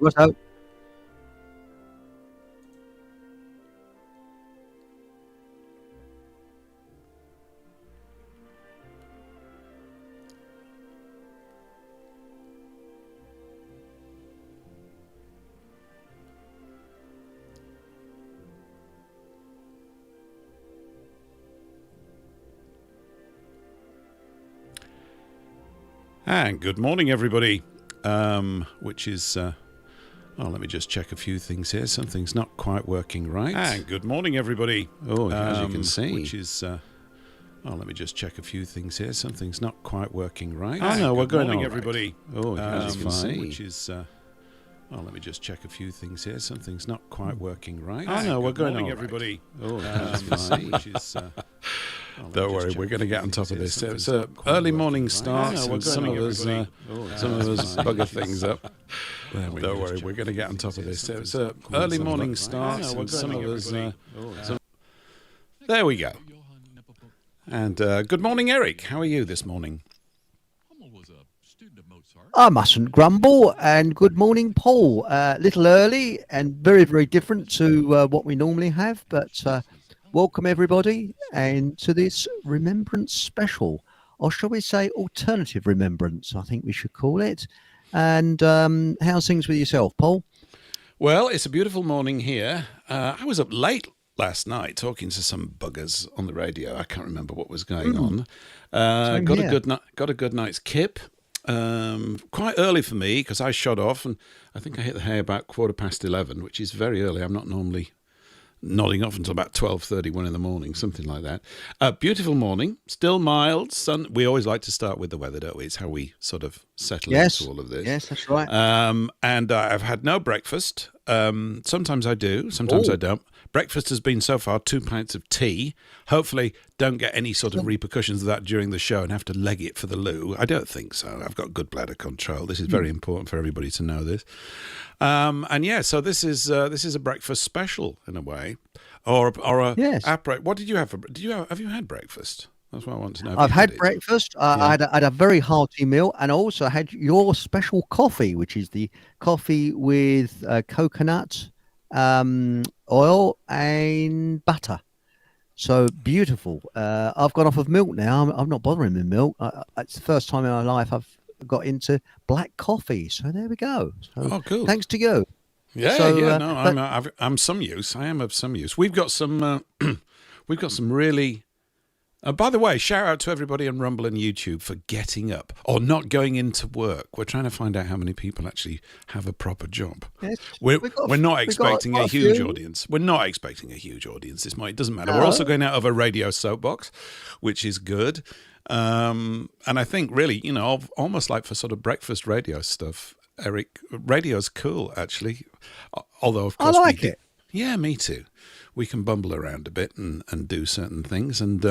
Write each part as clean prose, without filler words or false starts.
Righto. And good morning, everybody. Which is, let me just check a few things here. Something's not quite working right. And good morning, everybody. As you can see. Which is, let me just check a few things here. Something's not quite working right. Oh, no, we're going on, everybody. As you can see. Which is, let me just check a few things here. Something's not quite working right. Oh, no, we're going on, everybody. As you can see. Which is... Don't worry, we're going to get on top of this. It's an early morning start, and some of us bugger things up. Don't worry, we're going to get on top of this. It's an early morning start, and some of us... There we go. And good morning, Eric. How are you this morning? I mustn't grumble. And good morning, Paul. Little early and very, very different to what we normally have, but... welcome, everybody, and to this Remembrance special, or shall we say alternative remembrance, I think we should call it. And how's things with yourself, Paul? Well, it's a beautiful morning here. I was up late last night talking to some buggers on the radio. I can't remember what was going on. Got a good night's kip. Quite early for me, because I shot off, and I think I hit the hay about 11:15, which is very early. I'm not normally... nodding off until about 12:31 in the morning, something like that. Beautiful morning, still mild, sun. We always like to start with the weather, don't we? It's how we sort of settle into all of this. Yes, that's right. And I've had no breakfast. Sometimes I do, sometimes I don't. Breakfast has been so far 2 pints of tea. Hopefully don't get any sort of repercussions of that during the show and have to leg it for the loo. I don't think so. I've got good bladder control. This is very important for everybody to know this. So this is a breakfast special in a way, or a app. What did you have for? Have you had breakfast? That's what I want to know. I've had breakfast. I had a very hearty meal, and also had your special coffee, which is the coffee with coconut, oil and butter. So beautiful. I've gone off of milk now. I'm not bothering with milk. It's the first time in my life I've got into black coffee. So there we go. So, cool. Thanks to you. I'm some use. I am of some use. We've got some really... by the way, shout out to everybody on Rumble and YouTube for getting up or not going into work. We're trying to find out how many people actually have a proper job. Yes, we're not expecting a huge audience. We're not expecting a huge audience this morning. It doesn't matter. No. We're also going out of a radio soapbox, which is good. And I think really, almost like for sort of breakfast radio stuff, Eric, radio's cool, actually. Although, of course, I like it. Yeah, me too. We can bumble around a bit and do certain things. And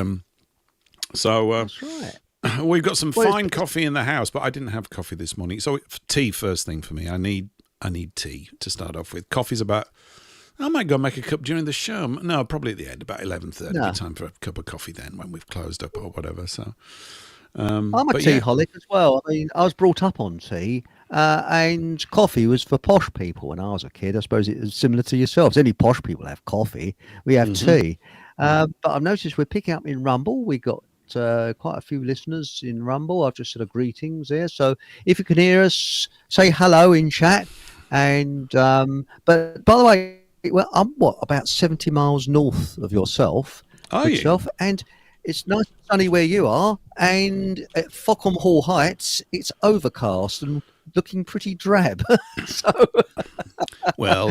that's right. We've got some fine coffee in the house, but I didn't have coffee this morning. So tea first thing for me. I need tea to start off with. Coffee's about... I might go make a cup during the show. No, probably at the end, about 11:30. No. Time for a cup of coffee then when we've closed up or whatever. So, I'm a teaholic as well. I mean, I was brought up on tea, and coffee was for posh people when I was a kid. I suppose it was similar to yourselves. Any posh people have coffee. We have tea. But I've noticed we're picking up in Rumble. We got quite a few listeners in Rumble. I've just said greetings there. So if you can hear us, say hello in chat. And but by the way, well, I'm about 70 miles north of yourself. And it's nice and sunny where you are. And at Fockham Hall Heights, it's overcast and looking pretty drab. Well,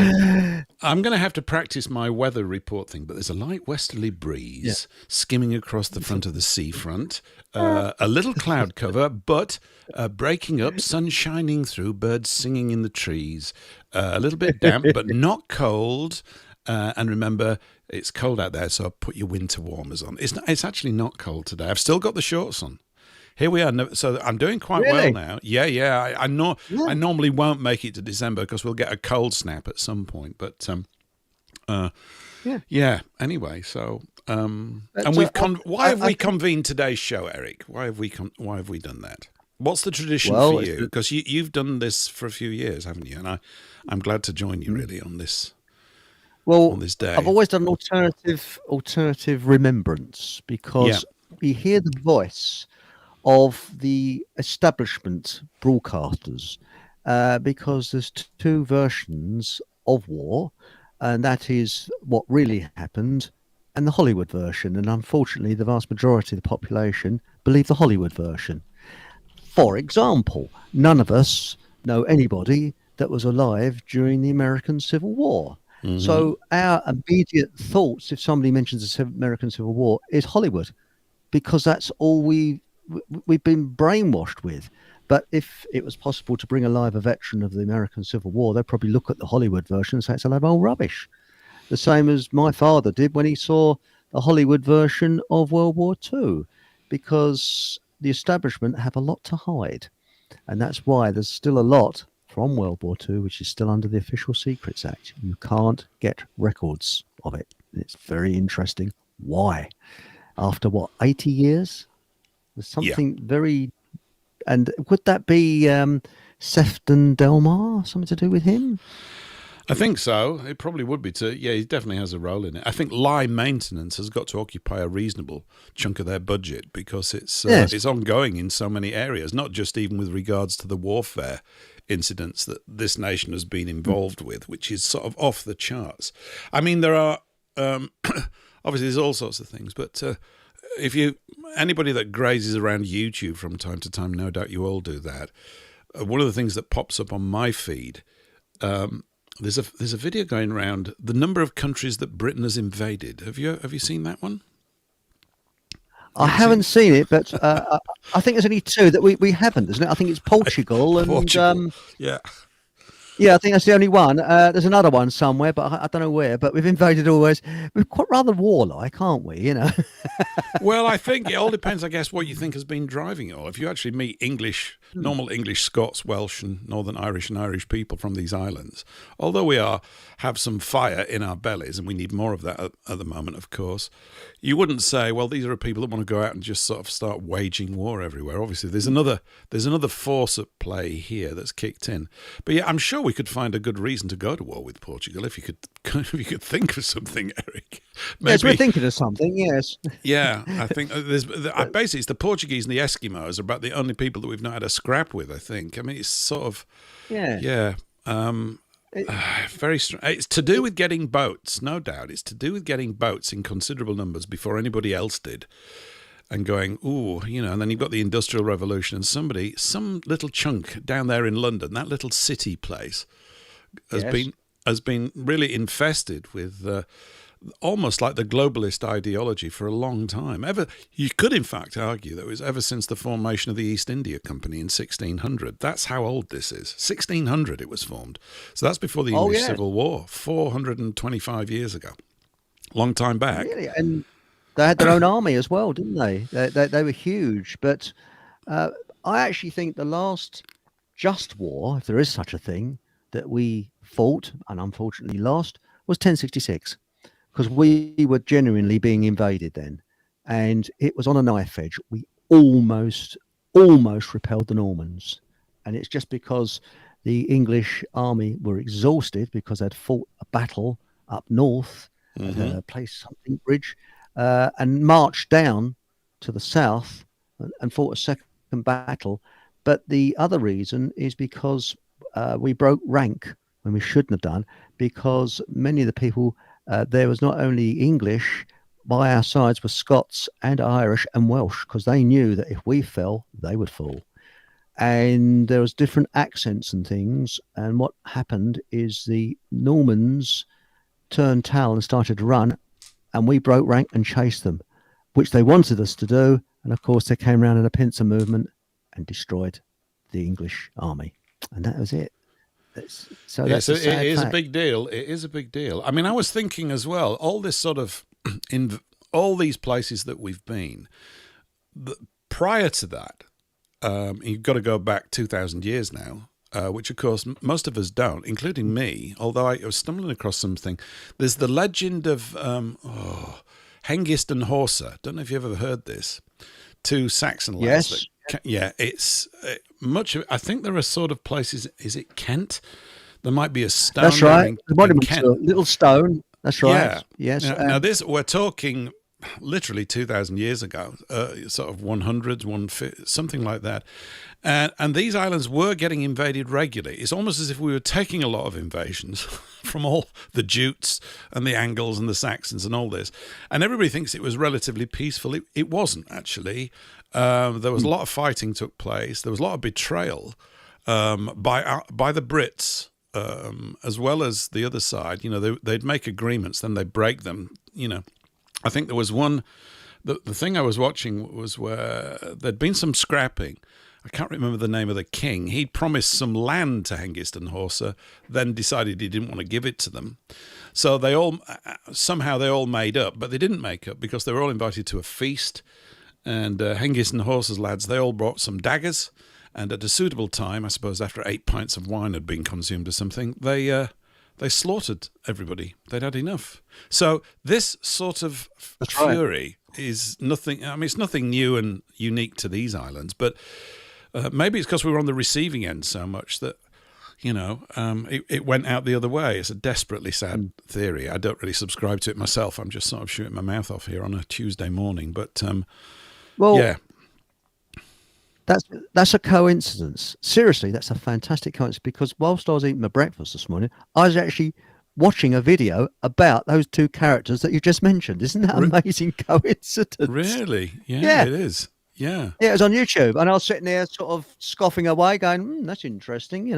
I'm going to have to practice my weather report thing, but there's a light westerly breeze skimming across the front of the seafront, a little cloud cover, but breaking up, sun shining through, birds singing in the trees, a little bit damp, but not cold. And remember, it's cold out there, so put your winter warmers on. It's actually not cold today. I've still got the shorts on. Here we are. So I'm doing quite well now. Yeah. I normally won't make it to December because we'll get a cold snap at some point. But Anyway, so and why have we convened today's show, Eric? Why have we done that? What's the tradition for you? Because you've done this for a few years, haven't you? And I'm glad to join you really on this. Well, on this day. I've always done alternative remembrance because we hear the voice of the establishment broadcasters because there's two versions of war, and that is what really happened and the Hollywood version. And unfortunately, the vast majority of the population believe the Hollywood version. For example, none of us know anybody that was alive during the American Civil War. Mm-hmm. So our immediate thoughts, if somebody mentions the American Civil War, is Hollywood, because that's all we've been brainwashed with. But if it was possible to bring alive a veteran of the American Civil War, they'd probably look at the Hollywood version and say it's a load of old rubbish. The same as my father did when he saw the Hollywood version of World War II, because the establishment have a lot to hide. And that's why there's still a lot from World War II, which is still under the Official Secrets Act. You can't get records of it. It's very interesting. Why? After 80 years? There's something very... And would that be Sefton Delmar? Something to do with him? I think so. It probably would be too. Yeah, he definitely has a role in it. I think line maintenance has got to occupy a reasonable chunk of their budget because it's ongoing in so many areas, not just even with regards to the warfare incidents that this nation has been involved with, which is sort of off the charts. I mean, there are obviously there's all sorts of things, but anybody that grazes around YouTube from time to time, no doubt you all do that. One of the things that pops up on my feed. There's a video going around, the number of countries that Britain has invaded. Have you seen that one? I haven't seen it, but I think there's only two that we haven't, isn't it? I think it's Portugal and Portugal. Yeah, I think that's the only one. There's another one somewhere, but I don't know where. But we've invaded always. We're quite rather warlike, aren't we? You know. Well, I think it all depends, I guess, what you think has been driving it all. If you actually meet normal English, Scots, Welsh, and Northern Irish and Irish people from these islands, although we have some fire in our bellies, and we need more of that at the moment, of course, you wouldn't say, well, these are people that want to go out and just sort of start waging war everywhere. Obviously, there's another force at play here that's kicked in. But yeah, I'm sure we could find a good reason to go to war with Portugal if you could think of something, Eric. Maybe. Yes, we're thinking of something. Yes. Yeah, I think basically it's the Portuguese and the Eskimos are about the only people that we've not had a scrap with. I think. I mean, it's sort of very strange. It's to do with getting boats, no doubt. It's to do with getting boats in considerable numbers before anybody else did. And going, and then you've got the Industrial Revolution, and some little chunk down there in London, that little city place, has been really infested with almost like the globalist ideology for a long time. You could, in fact, argue that it was ever since the formation of the East India Company in 1600. That's how old this is. 1600 it was formed. So that's before the English Civil War, 425 years ago. Long time back. Really? And they had their own army as well, didn't they? They were huge. But I actually think the last just war, if there is such a thing, that we fought and unfortunately lost was 1066. Because we were genuinely being invaded then. And it was on a knife edge. We almost repelled the Normans. And it's just because the English army were exhausted because they'd fought a battle up north at a place, something bridge, and marched down to the south and fought a second battle. But the other reason is because we broke rank when we shouldn't have done, because many of the people, there was not only English, by our sides were Scots and Irish and Welsh, because they knew that if we fell, they would fall. And there was different accents and things. And what happened is the Normans turned tail and started to run, and we broke rank and chased them, which they wanted us to do. And of course, they came around in a pincer movement and destroyed the English army. And that was it. It is a big deal. It is a big deal. I mean, I was thinking as well, all this sort of, in all these places that we've been, prior to that, you've got to go back 2,000 years now, which of course most of us don't, including me, although I was stumbling across something. There's the legend of Hengist and Horsa. Don't know if you've ever heard this. Two Saxon lads it's much of it. I think there are sort of places. Is it Kent? There might be a stone. That's right. The monument's a little stone. That's right. Yeah. Yes. Now this, we're talking literally 2,000 years ago, sort of 150, something like that. And these islands were getting invaded regularly. It's almost as if we were taking a lot of invasions from all the Jutes and the Angles and the Saxons and all this. And everybody thinks it was relatively peaceful. It wasn't, actually. There was a lot of fighting took place. There was a lot of betrayal by the Brits, as well as the other side. They'd make agreements, then they'd break them. I think there was one. The thing I was watching was where there'd been some scrapping. I can't remember the name of the king. He'd promised some land to Hengist and Horsa, then decided he didn't want to give it to them. So they all made up, but they didn't make up because they were all invited to a feast. And Hengist and Horsa's lads, they all brought some daggers. And at a suitable time, I suppose after 8 pints of wine had been consumed or something, they slaughtered everybody. They'd had enough. So this sort of fury is nothing. I mean, it's nothing new and unique to these islands, but maybe it's because we were on the receiving end so much that, it went out the other way. It's a desperately sad theory. I don't really subscribe to it myself. I'm just sort of shooting my mouth off here on a Tuesday morning. But, yeah. That's a coincidence. Seriously, that's a fantastic coincidence, because whilst I was eating my breakfast this morning, I was actually watching a video about those two characters that you just mentioned. Isn't that an amazing coincidence? Really? Yeah, it is. Yeah. Yeah, it was on YouTube, and I was sitting there sort of scoffing away going, that's interesting,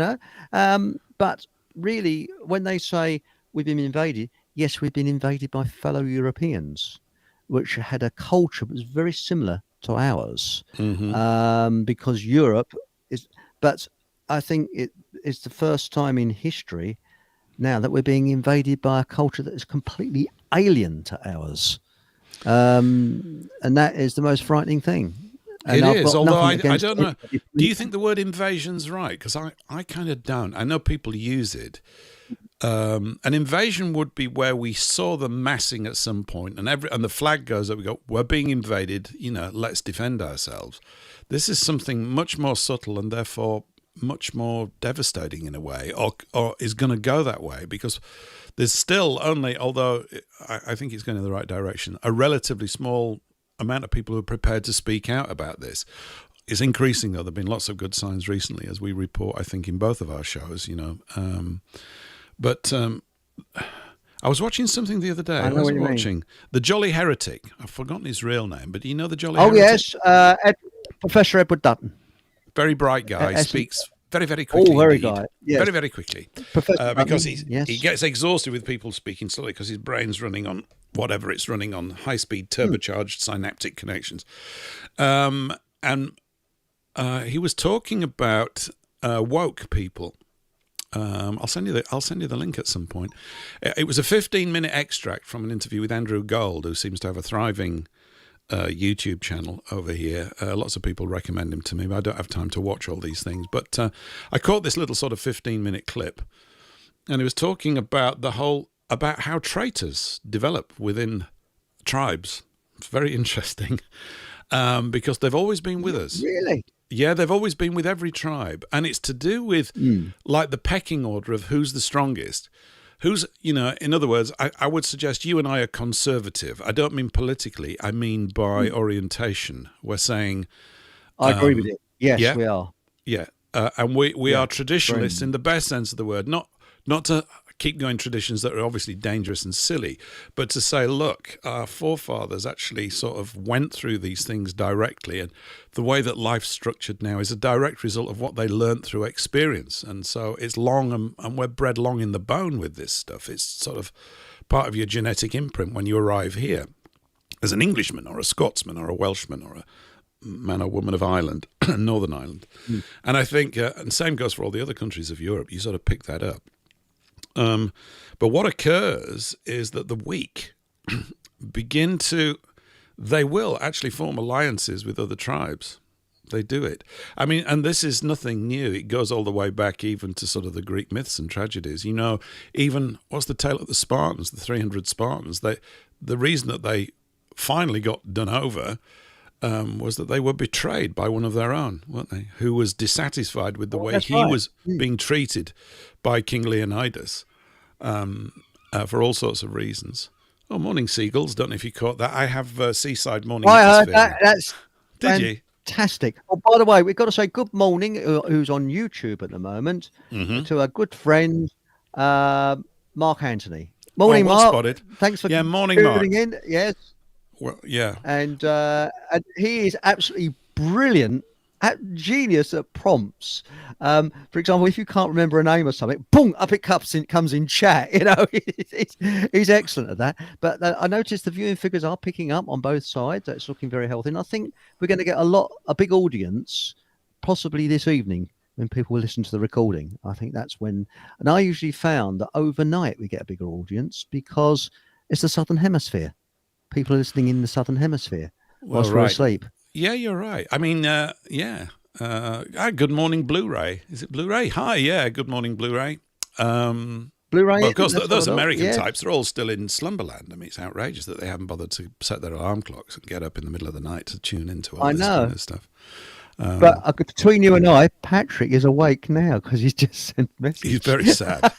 But really, when they say we've been invaded, yes, we've been invaded by fellow Europeans, which had a culture that was very similar to ours, because Europe is, but I think it is the first time in history now that we're being invaded by a culture that is completely alien to ours. And that is the most frightening thing. And it is, although I don't know. Do you think the word invasion's right? Because I kind of don't. I know people use it. An invasion would be where we saw them massing at some point, and the flag goes up. We go, we're being invaded. Let's defend ourselves. This is something much more subtle and therefore much more devastating in a way, or is going to go that way, because there's still only, although I think it's going in the right direction, a relatively small amount of people who are prepared to speak out about this. It's increasing, though. There have been lots of good signs recently, as we report, I think, in both of our shows, But I was watching something the other day. I was watching The Jolly Heretic. I've forgotten his real name, but do you know The Jolly Heretic? Oh, yes. Professor Edward Dutton. Very bright guy. Speaks very, very quickly. Oh, very guy. Yes. Very, very quickly. Because he gets exhausted with people speaking slowly because his brain's running on whatever it's running on, high-speed turbocharged synaptic connections. And he was talking about woke people. I'll send you the link at some point. It was a 15-minute extract from an interview with Andrew Gold, who seems to have a thriving YouTube channel over here. Lots of people recommend him to me, but I don't have time to watch all these things. But I caught this little sort of 15-minute clip, and he was talking about about how traitors develop within tribes. It's very interesting, because they've always been with us. Really? Yeah, they've always been with every tribe. And it's to do with like the pecking order of who's the strongest. Who's, in other words, I would suggest you and I are conservative. I don't mean politically. I mean by orientation. We're saying... I agree with you. Yes, we are. Yeah. And we are traditionalists in the best sense of the word. Not to keep going traditions that are obviously dangerous and silly, but to say, look, our forefathers actually sort of went through these things directly, and the way that life's structured now is a direct result of what they learnt through experience. And so it's long, and we're bred long in the bone with this stuff. It's sort of part of your genetic imprint when you arrive here as an Englishman or a Scotsman or a Welshman or a man or woman of Ireland, Northern Ireland. And I think, and same goes for all the other countries of Europe, you sort of pick that up. But what occurs is that the weak they will actually form alliances with other tribes. They do it. I mean, and this is nothing new. It goes all the way back even to sort of the Greek myths and tragedies. Even, what's the tale of the Spartans, the 300 Spartans? The reason that they finally got done over was that they were betrayed by one of their own, weren't they? Who was dissatisfied with the way he was being treated by King Leonidas for all sorts of reasons. Oh, morning, seagulls. Don't know if you caught that. I have seaside morning. I heard that. That's Did fantastic. Oh, by the way, we've got to say good morning, who's on YouTube at the moment, to our good friend, Mark Anthony. Morning, Mark. Spotted. Thanks for morning, Mark. In. Yes. Well, yeah. And he is absolutely brilliant, genius at prompts. For example, if you can't remember a name or something, boom, up it comes in chat. You know, he's excellent at that. But I noticed the viewing figures are picking up on both sides. That's looking very healthy. And I think we're going to get a big audience, possibly this evening, when people will listen to the recording. I think that's when. And I usually found that overnight we get a bigger audience because it's the Southern Hemisphere. People are listening in the Southern Hemisphere whilst we're asleep. Yeah, you're right. I mean, good morning, Blu-ray. Is it Blu-ray? Hi, yeah, good morning, Blu-ray. Blu-ray. Well, of course, those American types, they're all still in slumberland. I mean, it's outrageous that they haven't bothered to set their alarm clocks and get up in the middle of the night to tune into all this kind of stuff. But between you and I, Patrick is awake now because he's just sent a message. He's very sad.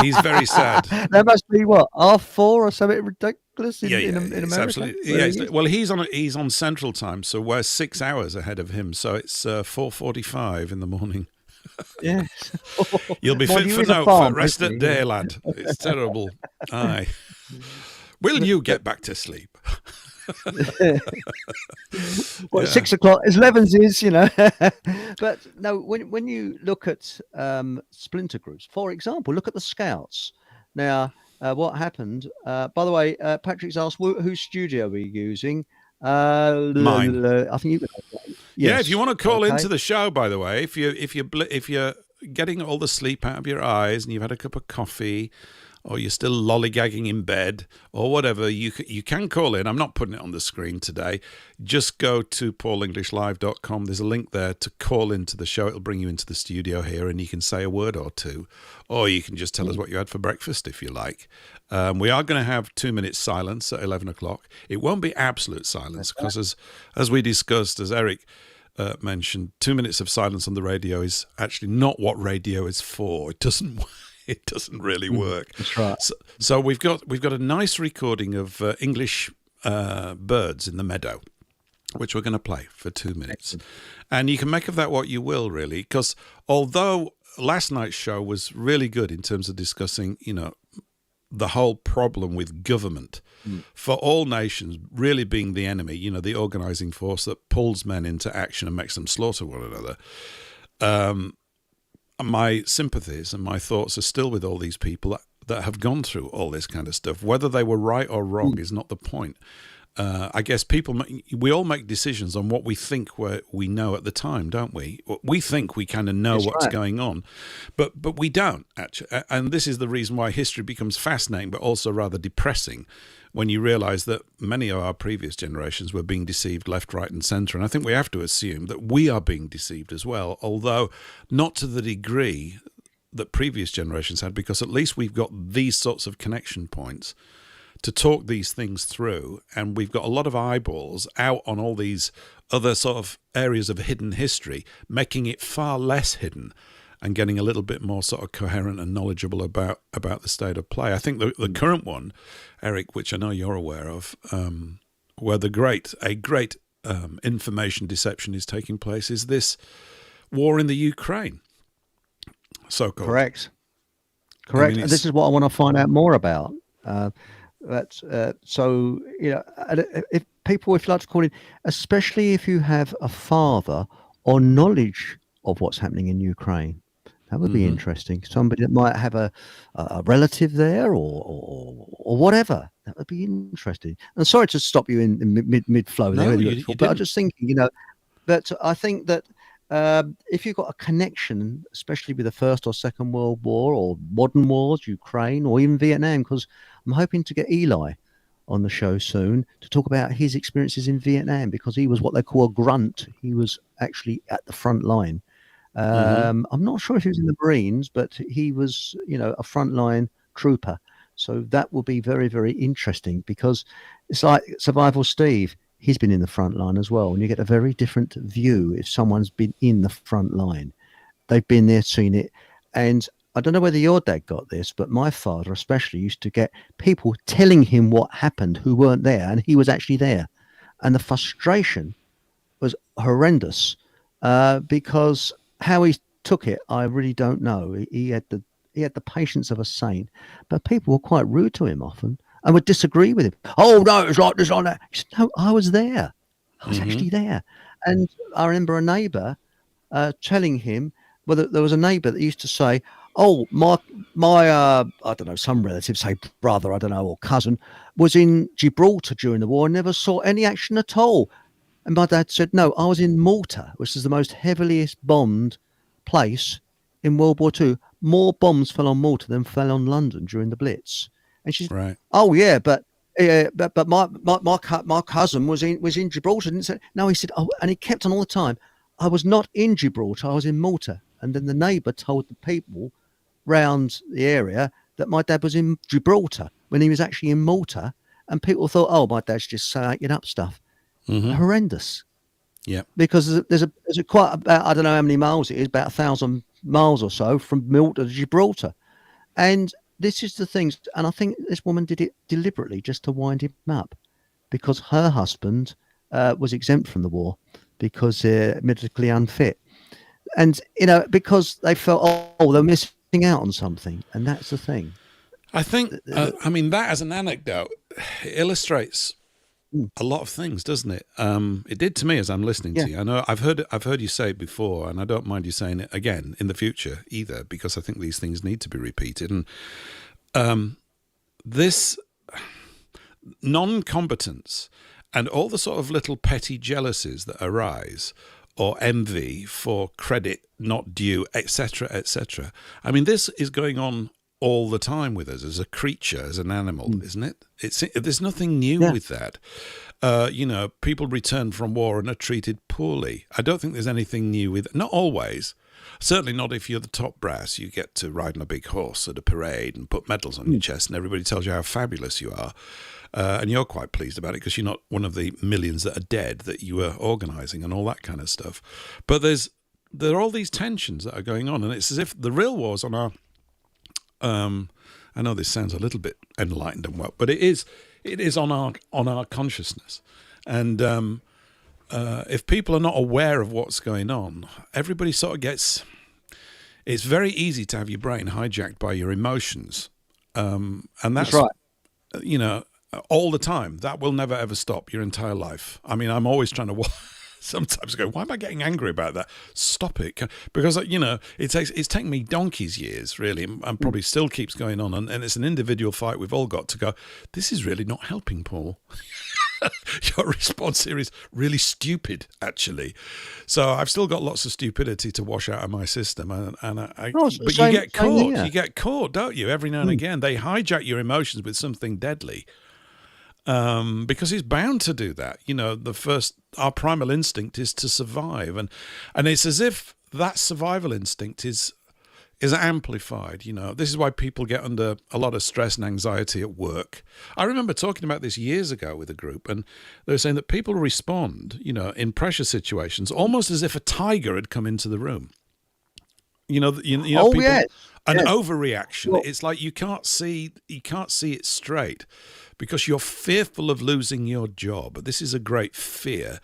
He's very sad. That must be what, 4:30 or something ridiculous in America. Absolutely. Well, he's on Central Time, so we're 6 hours ahead of him. So it's 4:45 in the morning. Yes. You'll be fit for the rest of the day, lad. It's terrible. Aye. Will you get back to sleep? Well, 6 o'clock, as Levens is, you know. But no, when you look at splinter groups, for example, look at the Scouts. Now, what happened? By the way, Patrick's asked whose studio are we using? Mine. I think you can. Yes. Yeah, if you want to call into the show, by the way, if you're getting all the sleep out of your eyes and you've had a cup of coffee, or you're still lollygagging in bed, or whatever, you can call in. I'm not putting it on the screen today. Just go to paulenglishlive.com. There's a link there to call into the show. It'll bring you into the studio here, and you can say a word or two. Or you can just tell us what you had for breakfast, if you like. We are going to have 2 minutes silence at 11 o'clock. It won't be absolute silence, because as we discussed, as Eric mentioned, 2 minutes of silence on the radio is actually not what radio is for. It doesn't really work. That's right. So we've got a nice recording of English birds in the meadow, which we're going to play for 2 minutes. Excellent. And you can make of that what you will, really, because although last night's show was really good in terms of discussing, the whole problem with government for all nations really being the enemy, the organizing force that pulls men into action and makes them slaughter one another. My sympathies and my thoughts are still with all these people that have gone through all this kind of stuff. Whether they were right or wrong is not the point. I guess we all make decisions on what we think we know at the time, don't we? We think we kind of know what's going on, but we don't, actually. And this is the reason why history becomes fascinating, but also rather depressing, when you realize that many of our previous generations were being deceived left, right, and center. And I think we have to assume that we are being deceived as well, although not to the degree that previous generations had, because at least we've got these sorts of connection points to talk these things through, and we've got a lot of eyeballs out on all these other sort of areas of hidden history, making it far less hidden and getting a little bit more sort of coherent and knowledgeable about the state of play. I think the current one, Eric, which I know you're aware of, where a great information deception is taking place, is this war in the Ukraine. So-called. Correct. I mean, this is what I want to find out more about. So, if people, if you like to call it, especially if you have a father or knowledge of what's happening in Ukraine, that would be interesting. Somebody that might have a relative there or whatever. That would be interesting. And sorry to stop you in mid flow there, but I'm just thinking, that I think that if you've got a connection, especially with the First or Second World War or modern wars, Ukraine or even Vietnam, because I'm hoping to get Eli on the show soon to talk about his experiences in Vietnam, because he was what they call a grunt. He was actually at the front line. I'm not sure if he was in the Marines, but he was, a frontline trooper. So that will be very, very interesting, because it's like Survival Steve. he's been in the front line as well. And you get a very different view if someone's been in the front line. They've been there, seen it. And I don't know whether your dad got this, but my father especially used to get people telling him what happened who weren't there, and he was actually there. And the frustration was horrendous because how he took it, I really don't know. He had the patience of a saint, but people were quite rude to him often and would disagree with him. Oh, no, it's like this, like that. He said, no, I was there. I was actually there. And I remember a neighbour telling him, well, there was a neighbour that used to say, oh, my I don't know, some relative, say brother, I don't know, or cousin, was in Gibraltar during the war and never saw any action at all. And my dad said, no, I was in Malta, which is the most heavily bombed place in World War II. More bombs fell on Malta than fell on London during the Blitz. And she said, right. Oh, yeah, but my cousin was in Gibraltar. Didn't say, no, he said, oh, and he kept on all the time. I was not in Gibraltar, I was in Malta. And then the neighbour told the people round the area that my dad was in Gibraltar when he was actually in Malta. And people thought, oh, my dad's just saying up stuff. Horrendous. Yeah. Because there's quite about, I don't know how many miles it is, about 1,000 miles or so from Malta to Gibraltar. And this is the things, and I think this woman did it deliberately just to wind him up because her husband was exempt from the war because medically unfit. And, because they felt, oh, they're missing out on something. And that's the thing. I think, that as an anecdote illustrates a lot of things, doesn't it? It did to me as I'm listening to you. I know I've heard you say it before, and I don't mind you saying it again in the future either, because I think these things need to be repeated. And this non-competence and all the sort of little petty jealousies that arise, or envy for credit not due, etc., etc. I mean, this is going on all the time with us as a creature, as an animal, isn't it? There's nothing new with that. People return from war and are treated poorly. I don't think there's anything new with it. Not always. Certainly not if you're the top brass. You get to ride on a big horse at a parade and put medals on your chest and everybody tells you how fabulous you are. And you're quite pleased about it because you're not one of the millions that are dead that you were organising and all that kind of stuff. But there are all these tensions that are going on, and it's as if the real war's on our... I know this sounds a little bit enlightened and what, but it is on our consciousness. And if people are not aware of what's going on, everybody sort of gets... It's very easy to have your brain hijacked by your emotions. And that's right. All the time. That will never, ever stop your entire life. I mean, I'm always trying to sometimes go, why am I getting angry about that? Stop it. Because, it's taken me donkey's years, really, and probably still keeps going on. And it's an individual fight we've all got to go, this is really not helping, Paul. Your response here is really stupid, actually. So I've still got lots of stupidity to wash out of my system. But you get caught. You get caught, don't you? Every now and again, they hijack your emotions with something deadly. Because he's bound to do that. Our primal instinct is to survive. And it's as if that survival instinct is amplified. This is why people get under a lot of stress and anxiety at work. I remember talking about this years ago with a group, and they were saying that people respond, in pressure situations, almost as if a tiger had come into the room. People, an overreaction. Well, it's like you can't see it straight because you're fearful of losing your job. This is a great fear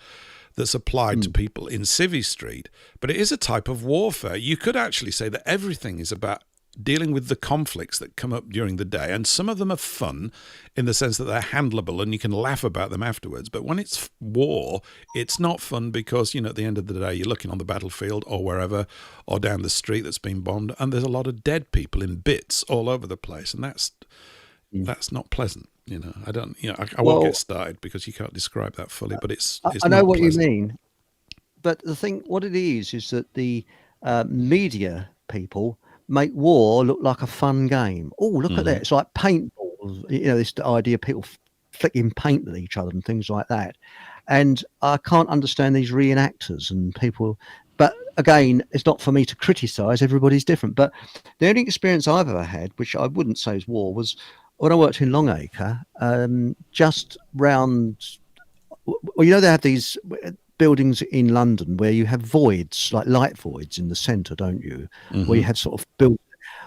that's applied to people in Civvy Street, but it is a type of warfare. You could actually say that everything is about dealing with the conflicts that come up during the day, and some of them are fun in the sense that they're handleable and you can laugh about them afterwards. But when it's war, it's not fun because, at the end of the day, you're looking on the battlefield or wherever, or down the street that's been bombed, and there's a lot of dead people in bits all over the place, and that's not pleasant. I won't get started because you can't describe that fully, but it's I know what pleasant. you mean. But the thing, what it is that the media people make war look like a fun game. Oh, look at that. It's like paintballs, this idea of people flicking paint at each other and things like that. And I can't understand these reenactors and people. But again, it's not for me to criticize. Everybody's different. But the only experience I've ever had, which I wouldn't say is war, was when I worked in Longacre, just round well, they have these buildings in London where you have voids, like light voids in the centre, don't you? Mm-hmm. Where you have sort of built.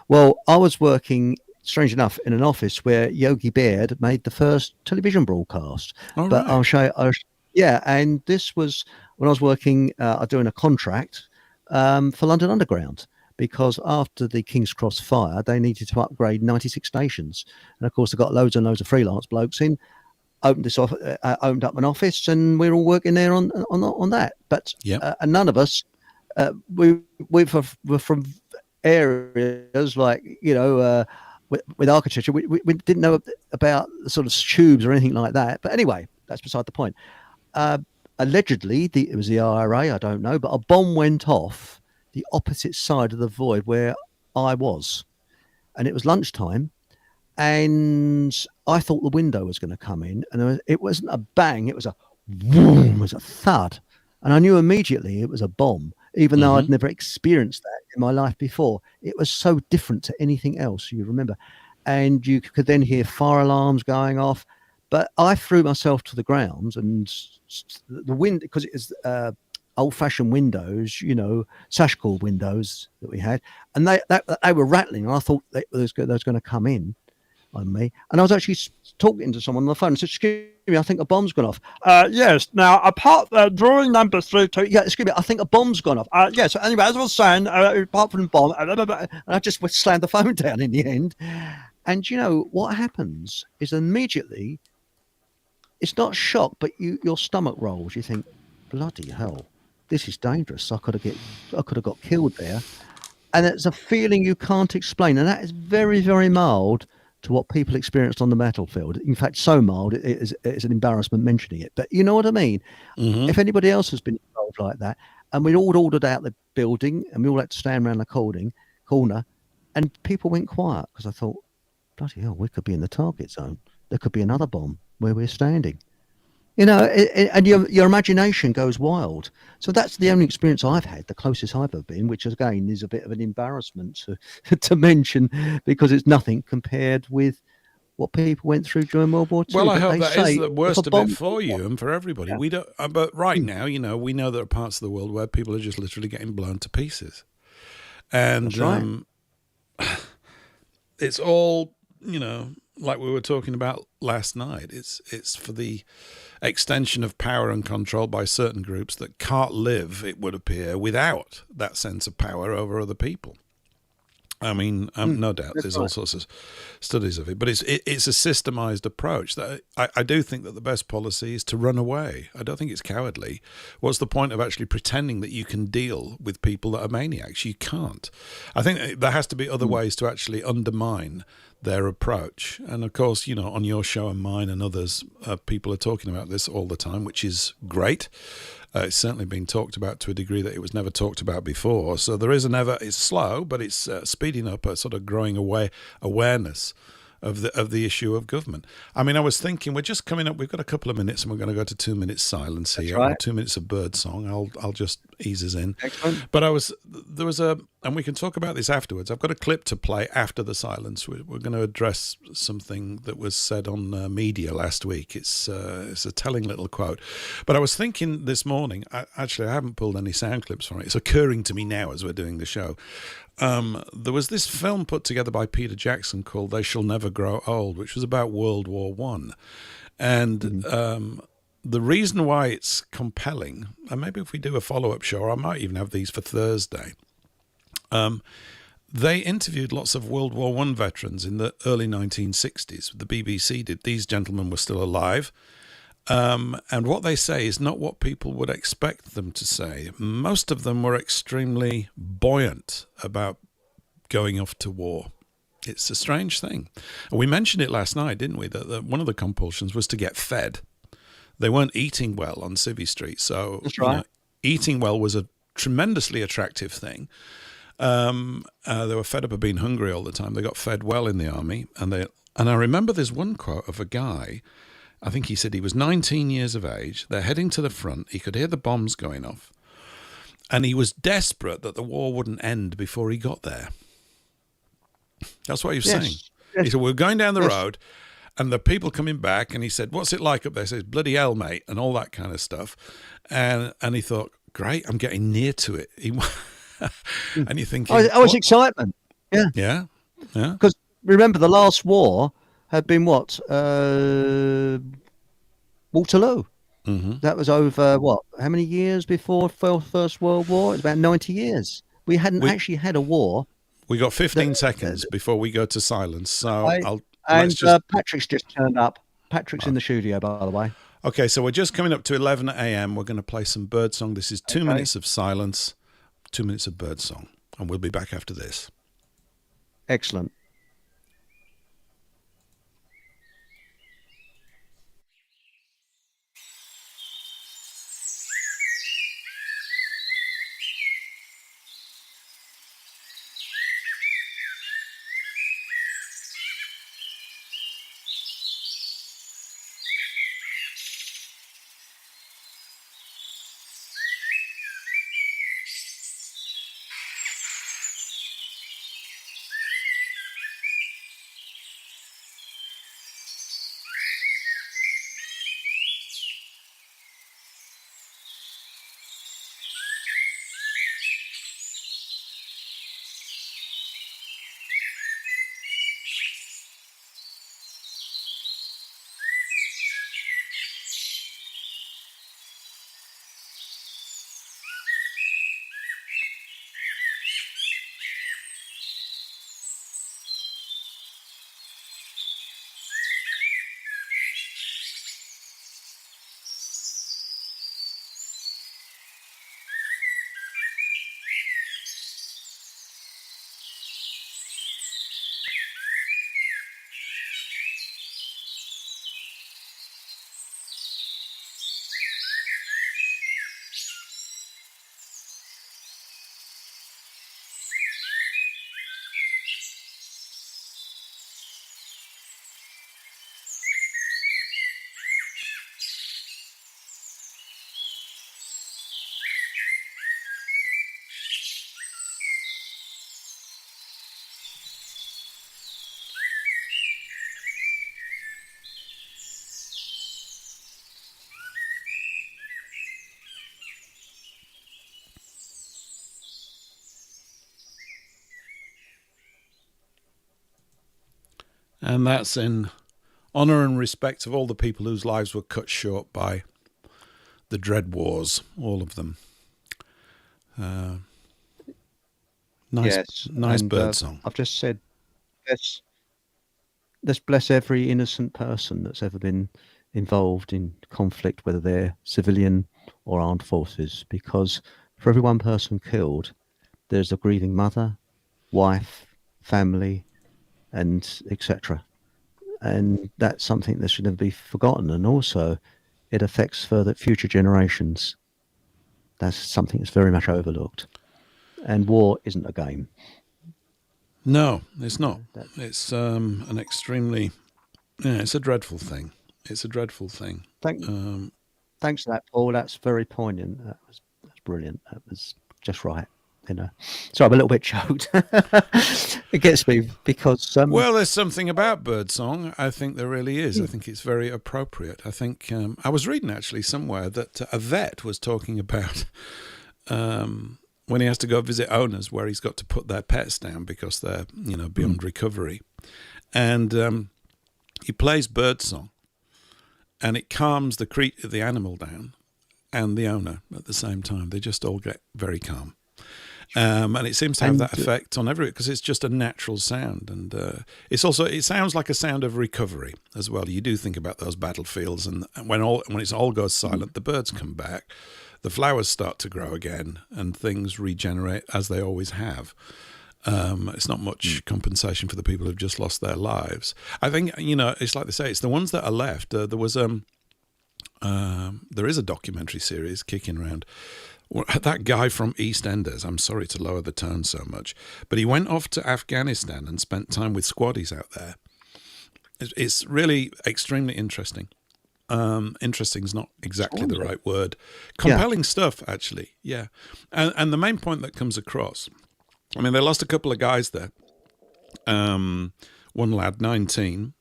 Well, I was working, strange enough, in an office where Yogi Bear made the first television broadcast. But right. I'll show you. Yeah, and this was when I was working, doing a contract for London Underground, because after the King's Cross fire, they needed to upgrade 96 stations. And of course, they got loads and loads of freelance blokes in, opened up an office, and we're all working there on that. But and none of us, we were from areas like, with architecture, we didn't know about sort of tubes or anything like that. But anyway, that's beside the point. Allegedly, it was the IRA, I don't know, but a bomb went off the opposite side of the void where I was. And it was lunchtime, and I thought the window was going to come in, and it wasn't a bang, it was a boom, it was a thud. And I knew immediately it was a bomb, even though I'd never experienced that in my life before. It was so different to anything else you remember. And you could then hear fire alarms going off. But I threw myself to the ground, and the wind, because it is old-fashioned windows, sash cord windows that we had, and they were rattling. And I thought they was going to come in on me. And I was actually talking to someone on the phone and said, "Excuse me, I think a bomb's gone off." Yes. Now, apart drawing number 32. Yeah, excuse me, I think a bomb's gone off. Yes. Anyway, as I was saying, apart from the bomb, and I just slammed the phone down in the end. And what happens is immediately, it's not shock, but your stomach rolls. You think, bloody hell, this is dangerous. I could have got killed there. And it's a feeling you can't explain. And that is very, very mild to what people experienced on the battlefield. In fact, so mild, it's an embarrassment mentioning it. But you know what I mean? Mm-hmm. If anybody else has been involved like that, and we'd all ordered out the building, and we all had to stand around the corner, and people went quiet, because I thought, bloody hell, we could be in the target zone. There could be another bomb where we're standing. And your imagination goes wild. So that's the only experience I've had, the closest I've ever been, which again is a bit of an embarrassment to mention, because it's nothing compared with what people went through during World War II. Well, I hope that is the worst of it for you and for everybody. Yeah. We don't, but right now, we know there are parts of the world where people are just literally getting blown to pieces, and it's all like we were talking about last night. It's for the extension of power and control by certain groups that can't live, it would appear, without that sense of power over other people. I mean, no doubt there's all sorts of studies of it, but it's a systemized approach. That I do think that the best policy is to run away. I don't think it's cowardly. What's the point of actually pretending that you can deal with people that are maniacs? You can't. I think there has to be other ways to actually undermine their approach. And of course, on your show and mine and others, people are talking about this all the time, which is great. It's certainly been talked about to a degree that it was never talked about before. So there is it's slow, but it's speeding up a sort of growing awareness of the issue of government. I mean, I was thinking, we're just coming up, we've got a couple of minutes, and we're going to go to 2 minutes silence here. That's right. 2 minutes of bird song. I'll just ease us in. Excellent. But there was and we can talk about this afterwards. I've got a clip to play after the silence. We're going to address something that was said on media last week. It's a telling little quote. But I was thinking this morning, I haven't pulled any sound clips from it. It's occurring to me now as we're doing the show. There was this film put together by Peter Jackson called They Shall Never Grow Old, which was about World War I. And the reason why it's compelling, and maybe if we do a follow-up show, I might even have these for Thursday, they interviewed lots of World War I veterans in the early 1960s. The BBC did. These gentlemen were still alive. And what they say is not what people would expect them to say. Most of them were extremely buoyant about going off to war. It's a strange thing. And we mentioned it last night, didn't we, that one of the compulsions was to get fed. They weren't eating well on Civvy Street. So that's right. Eating well was a tremendously attractive thing. They were fed up of being hungry all the time. They got fed well in the army. And I remember there's one quote of a guy, I think he said he was 19 years of age. They're heading to the front. He could hear the bombs going off. And he was desperate that the war wouldn't end before he got there. That's what he was saying. Yes. He said, we're going down the road, And the people coming back, and he said, "What's it like up there?" He says, "Bloody hell, mate," and all that kind of stuff. And he thought, "Great, I'm getting near to it." And you're thinking, "Oh, it's excitement." Yeah, yeah. Because remember, the last war had been what? Waterloo. Mm-hmm. That was over what? How many years before First World War? It was about 90 years. We hadn't actually had a war. We got 15 seconds before we go to silence. So Patrick's just turned up. Patrick's in the studio, by the way. Okay, so we're just coming up to 11 a.m. We're going to play some birdsong. This is 2 minutes of silence, 2 minutes of birdsong, and we'll be back after this. Excellent. And that's in honour and respect of all the people whose lives were cut short by the dread wars, all of them. Nice bird song. I've just said, let's bless every innocent person that's ever been involved in conflict, whether they're civilian or armed forces, because for every one person killed, there's a grieving mother, wife, family, and etc. And that's something that should never be forgotten. And also, it affects future generations. That's something that's very much overlooked. And war isn't a game. No, it's not. It's an extremely, it's a dreadful thing. It's a dreadful thing. Thanks for that, Paul. That's very poignant. That's brilliant. That was just right. Sorry, I'm a little bit choked. It gets me because well, there's something about birdsong. I think there really is. I think it's very appropriate. I think I was reading actually somewhere that a vet was talking about when he has to go visit owners where he's got to put their pets down because they're beyond recovery, and he plays birdsong, and it calms the animal down and the owner at the same time. They just all get very calm. And it seems to have that effect on everyone because it's just a natural sound, and it sounds like a sound of recovery as well. You do think about those battlefields, and when it all goes silent, the birds come back, the flowers start to grow again, and things regenerate as they always have. It's not much compensation for the people who've just lost their lives. I think it's like they say, it's the ones that are left. There is a documentary series kicking around. That guy from EastEnders, I'm sorry to lower the tone so much, but he went off to Afghanistan and spent time with squaddies out there. It's really extremely interesting. Interesting is not exactly the right word. Compelling stuff, actually, yeah. And the main point that comes across, I mean, they lost a couple of guys there. One lad, 19,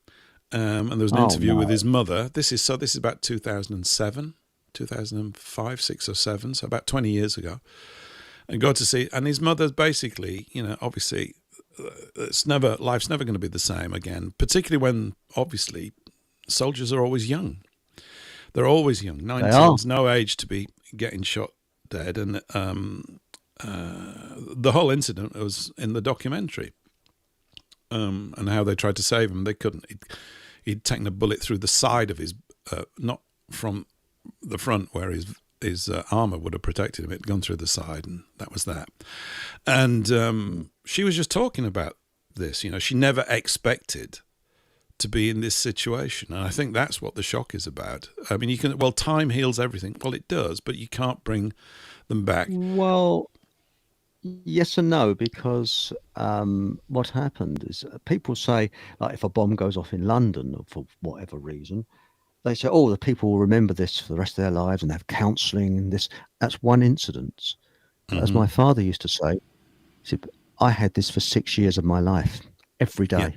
and there was an interview with his mother. This is about 2007, 2005, 6 or 7, so about 20 years ago. And got to see, and his mother's basically, obviously, life's never going to be the same again, particularly when, obviously, soldiers are always young. They're always young. 19's no age to be getting shot dead. And the whole incident was in the documentary, and how they tried to save him. They couldn't. He'd taken a bullet through the side of his, not from the front where his armor would have protected him. It had gone through the side, and that was that. And she was just talking about this. She never expected to be in this situation, and I think that's what the shock is about. I mean, time heals everything. Well, it does, but you can't bring them back. Well, yes and no, because what happened is people say, like, if a bomb goes off in London for whatever reason, they say, the people will remember this for the rest of their lives and have counselling and this. That's one incident. Mm-hmm. As my father used to say, he said, I had this for 6 years of my life, every day.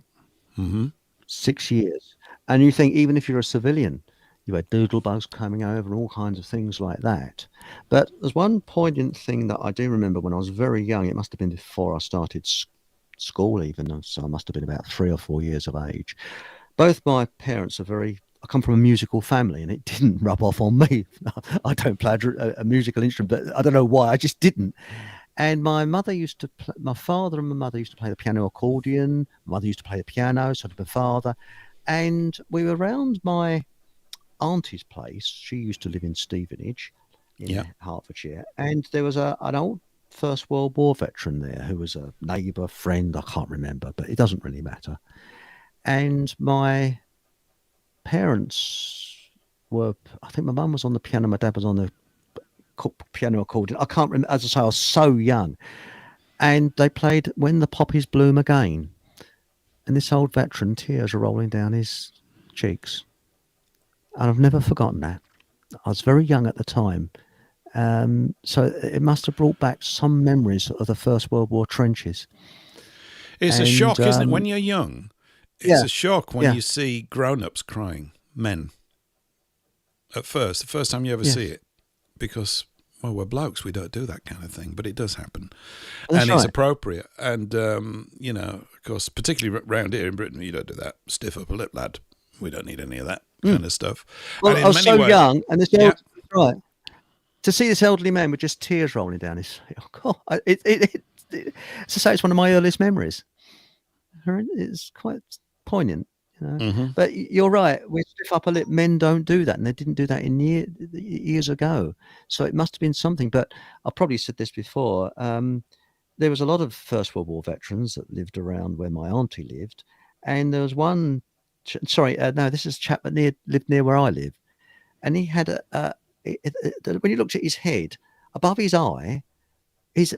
Yeah. Mm-hmm. 6 years. And you think, even if you're a civilian, you had doodlebugs coming over and all kinds of things like that. But there's one poignant thing that I do remember when I was very young. It must have been before I started school even, so I must have been about 3 or 4 years of age. Both my parents I come from a musical family, and it didn't rub off on me. I don't play a musical instrument, but I don't know why. I just didn't. And my father and my mother used to play the piano accordion. My mother used to play the piano, so did my father. And we were around my auntie's place. She used to live in Stevenage in Hertfordshire. And there was an old First World War veteran there who was a neighbour, friend, I can't remember, but it doesn't really matter. And my parents I think my mum was on the piano, my dad was on the piano accordion. I can't remember. As I say, I was so young. And they played When the Poppies Bloom Again. And this old veteran, tears are rolling down his cheeks. And I've never forgotten that. I was very young at the time. So it must have brought back some memories of the First World War trenches. It's a shock, isn't it? When you're young, it's a shock when you see grown-ups crying, men. At first, the first time you ever see it. Because, well, we're blokes, we don't do that kind of thing, but it does happen. That's right. It's appropriate. And, of course, particularly around here in Britain, you don't do that. Stiff upper lip, lad. We don't need any of that kind of stuff. Well, I was so young, and this right. To see this elderly man with just tears rolling down his face, to say it's one of my earliest memories. It's quite poignant, Mm-hmm. But you're right. With stiff upper lip, men don't do that, and they didn't do that in years ago. So it must have been something. But I probably said this before. There was a lot of First World War veterans that lived around where my auntie lived, and there was one. This is a chap that lived near where I live, and he had when you looked at his head, above his eye, his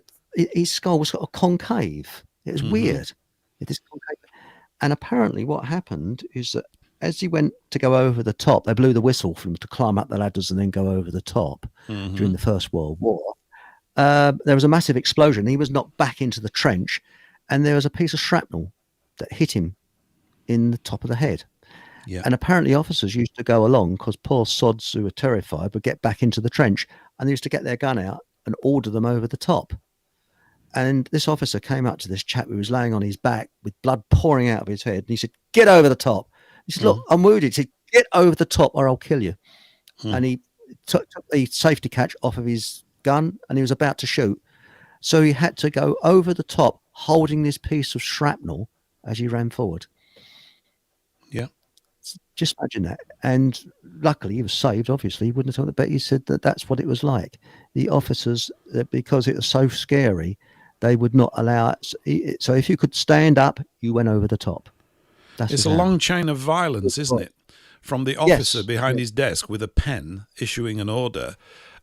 skull was sort of concave. It was weird. It is concave. And apparently what happened is that as he went to go over the top, they blew the whistle for him to climb up the ladders and then go over the top during the First World War. There was a massive explosion. He was knocked back into the trench, and there was a piece of shrapnel that hit him in the top of the head. Yeah. And apparently officers used to go along, because poor sods who were terrified would get back into the trench, and they used to get their gun out and order them over the top. And this officer came up to this chap who was laying on his back with blood pouring out of his head, and he said, "Get over the top." He said, "Look, I'm wounded." He said, "Get over the top or I'll kill you." And he took the safety catch off of his gun, and he was about to shoot. So he had to go over the top holding this piece of shrapnel as he ran forward. Yeah. Just imagine that. And luckily he was saved, obviously. He wouldn't have told it, but he said that's what it was like. The officers, because it was so scary, they would not allow it. So if you could stand up, you went over the top. It's a long chain of violence, isn't it? From the officer behind his desk with a pen issuing an order,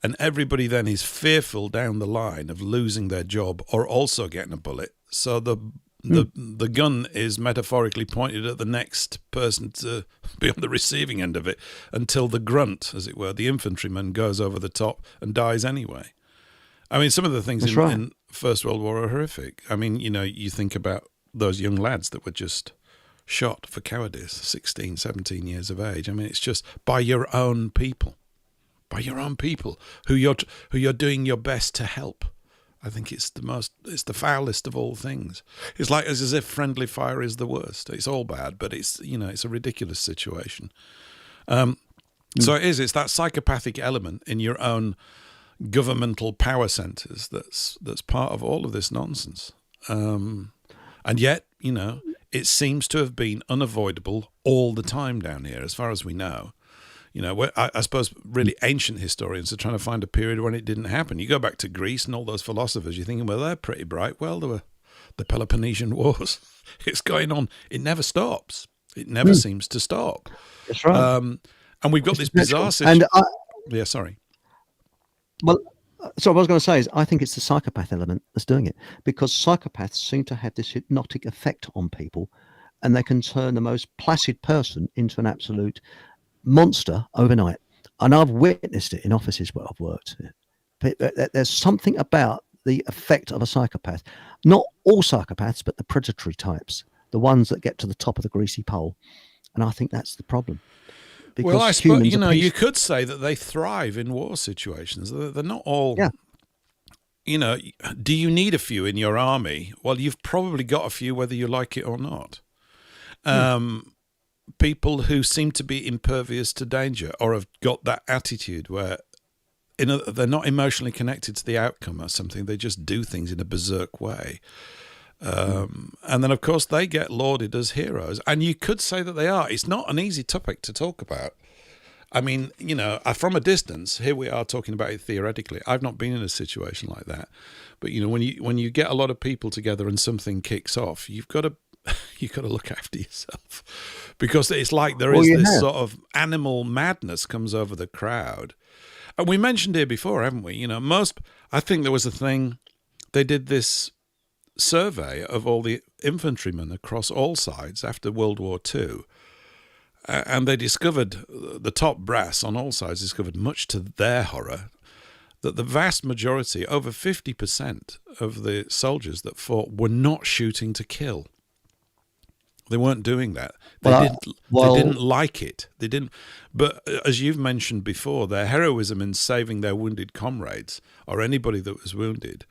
and everybody then is fearful down the line of losing their job or also getting a bullet. So the gun is metaphorically pointed at the next person to be on the receiving end of it until the grunt, as it were, the infantryman, goes over the top and dies anyway. I mean, some of the things in First World War are horrific. I mean, you think about those young lads that were just shot for cowardice, 16, 17 years of age. I mean, it's just by your own people. By your own people who you're doing your best to help. I think it's the foulest of all things. It's like as if friendly fire is the worst. It's all bad, but it's a ridiculous situation. So it's that psychopathic element in your own governmental power centres that's part of all of this nonsense. And yet, it seems to have been unavoidable all the time down here, as far as we know. I suppose really ancient historians are trying to find a period when it didn't happen. You go back to Greece and all those philosophers, you're thinking, well, they're pretty bright. Well, there were the Peloponnesian Wars. It's going on. It never stops. It never seems to stop. That's right. And we've got this bizarre situation. Yeah, sorry. Well, so what I was going to say is I think it's the psychopath element that's doing it, because psychopaths seem to have this hypnotic effect on people, and they can turn the most placid person into an absolute monster overnight. And I've witnessed it in offices where I've worked. There's something about the effect of a psychopath. Not all psychopaths, but the predatory types, the ones that get to the top of the greasy pole. And I think that's the problem. Because well, I suppose, you could say that they thrive in war situations. They're not all... Yeah. Do you need a few in your army? Well, you've probably got a few whether you like it or not. People who seem to be impervious to danger or have got that attitude where they're not emotionally connected to the outcome or something. They just do things in a berserk way. And then, of course, they get lauded as heroes. And you could say that they are. It's not an easy topic to talk about. I mean, from a distance, here we are talking about it theoretically. I've not been in a situation like that. But, when you get a lot of people together and something kicks off, you've got to look after yourself, because it's like there is this sort of animal madness comes over the crowd. And we mentioned here before, haven't we? I think there was a thing, they did this survey of all the infantrymen across all sides after World War II. And they discovered, the top brass on all sides discovered, much to their horror, that the vast majority, over 50% of the soldiers that fought, were not shooting to kill. They weren't doing that. They didn't like it. They didn't. But as you've mentioned before, their heroism in saving their wounded comrades or anybody that was wounded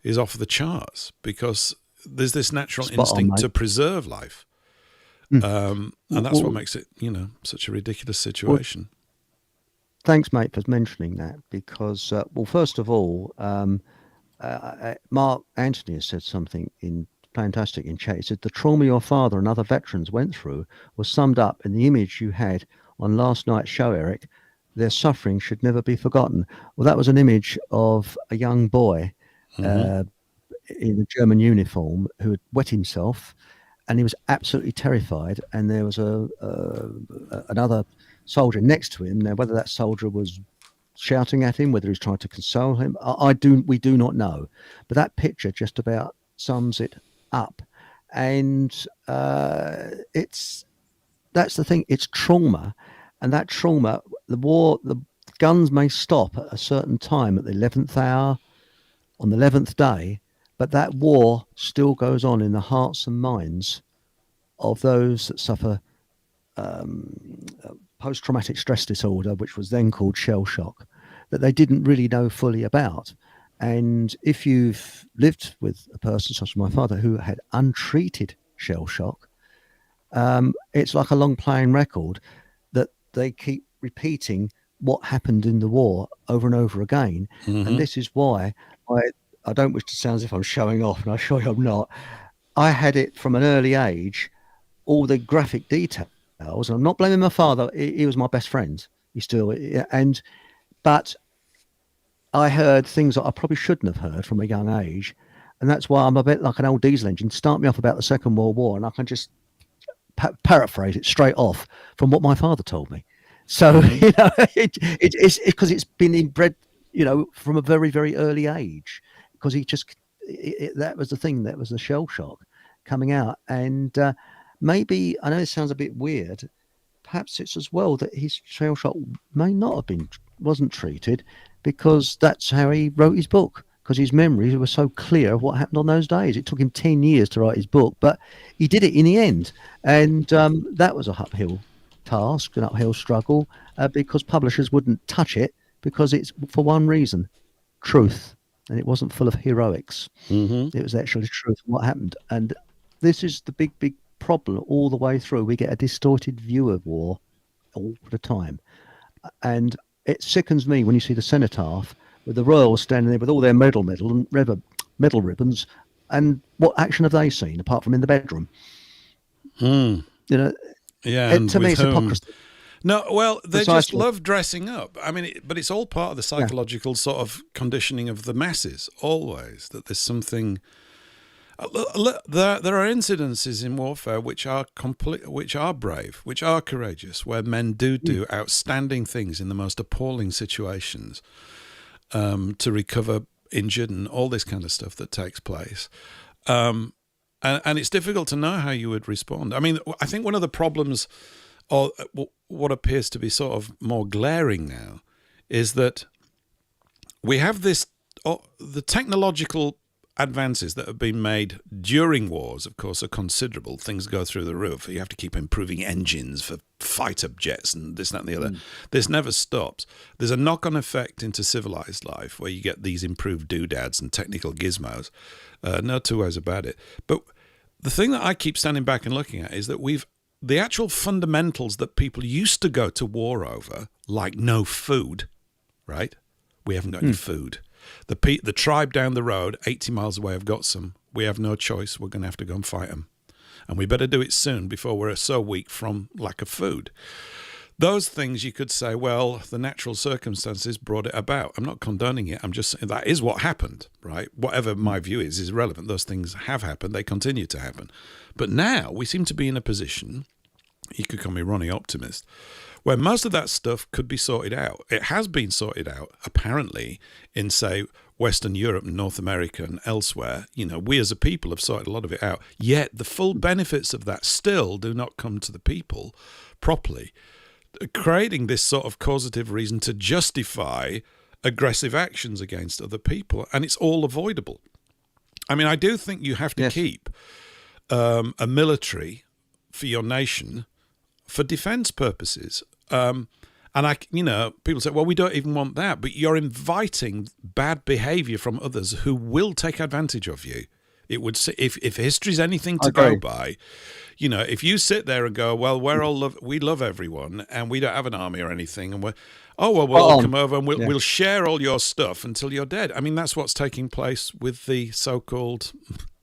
is off the charts, because there's this natural instinct to preserve life. And that's what makes it, such a ridiculous situation. Thanks, mate, for mentioning that, because, first of all, Mark Anthony has said something fantastic in chat. He said, the trauma your father and other veterans went through was summed up in the image you had on last night's show, Eric. Their suffering should never be forgotten. Well, that was an image of a young boy in a German uniform who had wet himself, and he was absolutely terrified. And there was another soldier next to him. Now, whether that soldier was shouting at him, whether he was trying to console him, we do not know. But that picture just about sums it up. And that's the thing, it's trauma. And that trauma, the guns may stop at a certain time at the 11th hour on the 11th day, but that war still goes on in the hearts and minds of those that suffer post-traumatic stress disorder, which was then called shell shock, that they didn't really know fully about. And if you've lived with a person such as my father who had untreated shell shock, it's like a long playing record that they keep repeating what happened in the war over and over again. And this is why I don't wish to sound as if I'm showing off, and I assure you I'm not. I had it from an early age, all the graphic details, and I'm not blaming my father. He was my best friend. But I heard things that I probably shouldn't have heard from a young age. And that's why I'm a bit like an old diesel engine. Start me off about the Second World War, and I can just paraphrase it straight off from what my father told me. So, it's because it's been inbred, from a very, very early age, because that was the thing, that was the shell shock coming out. And maybe, I know it sounds a bit weird, perhaps it's as well that his shell shock may not have wasn't treated, because that's how he wrote his book, because his memories were so clear of what happened on those days. It took him 10 years to write his book, but he did it in the end. And that was an uphill task, an uphill struggle, because publishers wouldn't touch it because it's for one reason, truth. And it wasn't full of heroics. Mm-hmm. It was actually truth of what happened. And this is the big, big problem all the way through. We get a distorted view of war all the time. And it sickens me when you see the cenotaph with the royals standing there with all their medal ribbons, and what action have they seen apart from in the bedroom? You know, to me, it's hypocrisy. No, well, they just love dressing up. I mean, but it's all part of the psychological sort of conditioning of the masses. Always that there's something. There are incidences in warfare which are brave, which are courageous, where men do outstanding things in the most appalling situations to recover injured and all this kind of stuff that takes place. And it's difficult to know how you would respond. I mean, I think one of the problems, or what appears to be sort of more glaring now, is that we have this, the technological advances that have been made during wars, of course, are considerable. Things go through the roof. You have to keep improving engines for fighter jets and this, that, and the other. This never stops. There's a knock-on effect into civilized life where you get these improved doodads and technical gizmos. No two ways about it. But the thing that I keep standing back and looking at is that the actual fundamentals that people used to go to war over, like no food, right? We haven't got any food. The tribe down the road, 80 miles away, have got some. We have no choice. We're going to have to go and fight them. And we better do it soon before we're so weak from lack of food. Those things you could say, well, the natural circumstances brought it about. I'm not condoning it. I'm just saying that is what happened, right? Whatever my view is irrelevant. Those things have happened. They continue to happen. But now we seem to be in a position, you could call me Ronnie Optimist, where most of that stuff could be sorted out. It has been sorted out, apparently, in, say, Western Europe and North America and elsewhere. You know, we as a people have sorted a lot of it out. Yet the full benefits of that still do not come to the people properly, creating this sort of causative reason to justify aggressive actions against other people. And it's all avoidable. I mean, I do think you have to keep a military for your nation for defense purposes. And people say, well, we don't even want that, but you're inviting bad behavior from others who will take advantage of you. It would say, if history's anything to go by, you know, if you sit there and go, well, we love everyone and we don't have an army or anything, and we'll all come over and we'll share all your stuff until you're dead. I mean, that's what's taking place with the so-called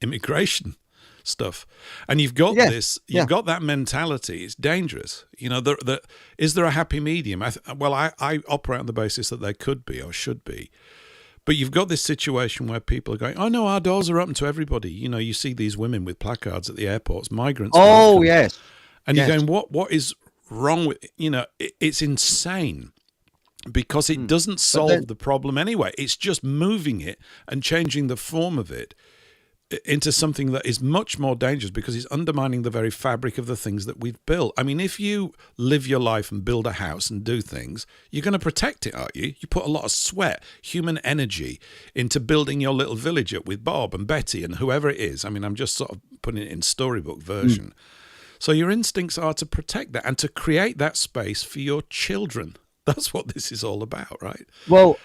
immigration stuff. And you've got you've got that mentality. It's dangerous. You know, is there a happy medium? I operate on the basis that there could be or should be. But you've got this situation where people are going, oh, no, our doors are open to everybody. You know, you see these women with placards at the airports, migrants. Oh, yes. And you're going, what is wrong with, you know, it's insane because it doesn't solve the problem anyway. It's just moving it and changing the form of it into something that is much more dangerous because it's undermining the very fabric of the things that we've built. I mean, if you live your life and build a house and do things, you're going to protect it, aren't you? You put a lot of sweat, human energy into building your little village up with Bob and Betty and whoever it is. I mean, I'm just sort of putting it in storybook version. So your instincts are to protect that and to create that space for your children. That's what this is all about, right? Well,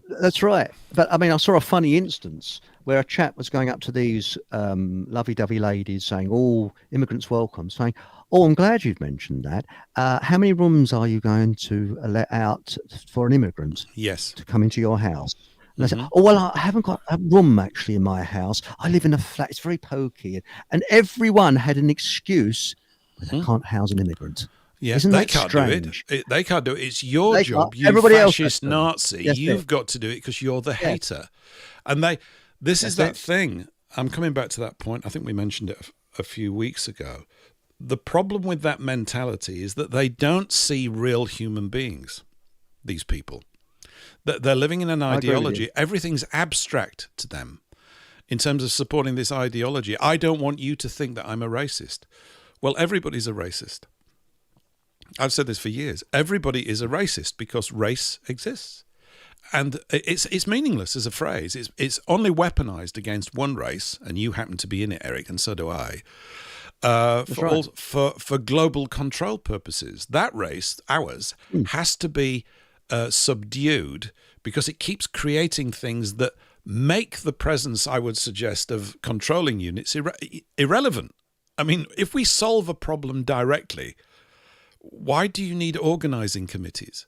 that's right. But I mean, I saw a funny instance where a chap was going up to these lovey-dovey ladies saying, "Oh, immigrants welcome," saying, "Oh, I'm glad you've mentioned that. How many rooms are you going to let out for an immigrant to come into your house?" And I said, "Oh, well, I haven't got a room actually in my house. I live in a flat. It's very pokey." And everyone had an excuse, but they can't house an immigrant. Yeah, Isn't they that can't strange? do it. They can't do it. It's your job, you Everybody fascist Nazi. You've got to do it because you're the hater. And this is that thing. I'm coming back to that point. I think we mentioned it a few weeks ago. The problem with that mentality is that they don't see real human beings, these people. They're living in an ideology. Everything's abstract to them in terms of supporting this ideology. I don't want you to think that I'm a racist. Well, everybody's a racist. I've said this for years. Everybody is a racist because race exists. And it's meaningless as a phrase. It's only weaponized against one race, and you happen to be in it, Eric, and so do I. For global control purposes. That race, ours, has to be subdued because it keeps creating things that make the presence, I would suggest, of controlling units irrelevant. I mean, if we solve a problem directly, why do you need organizing committees?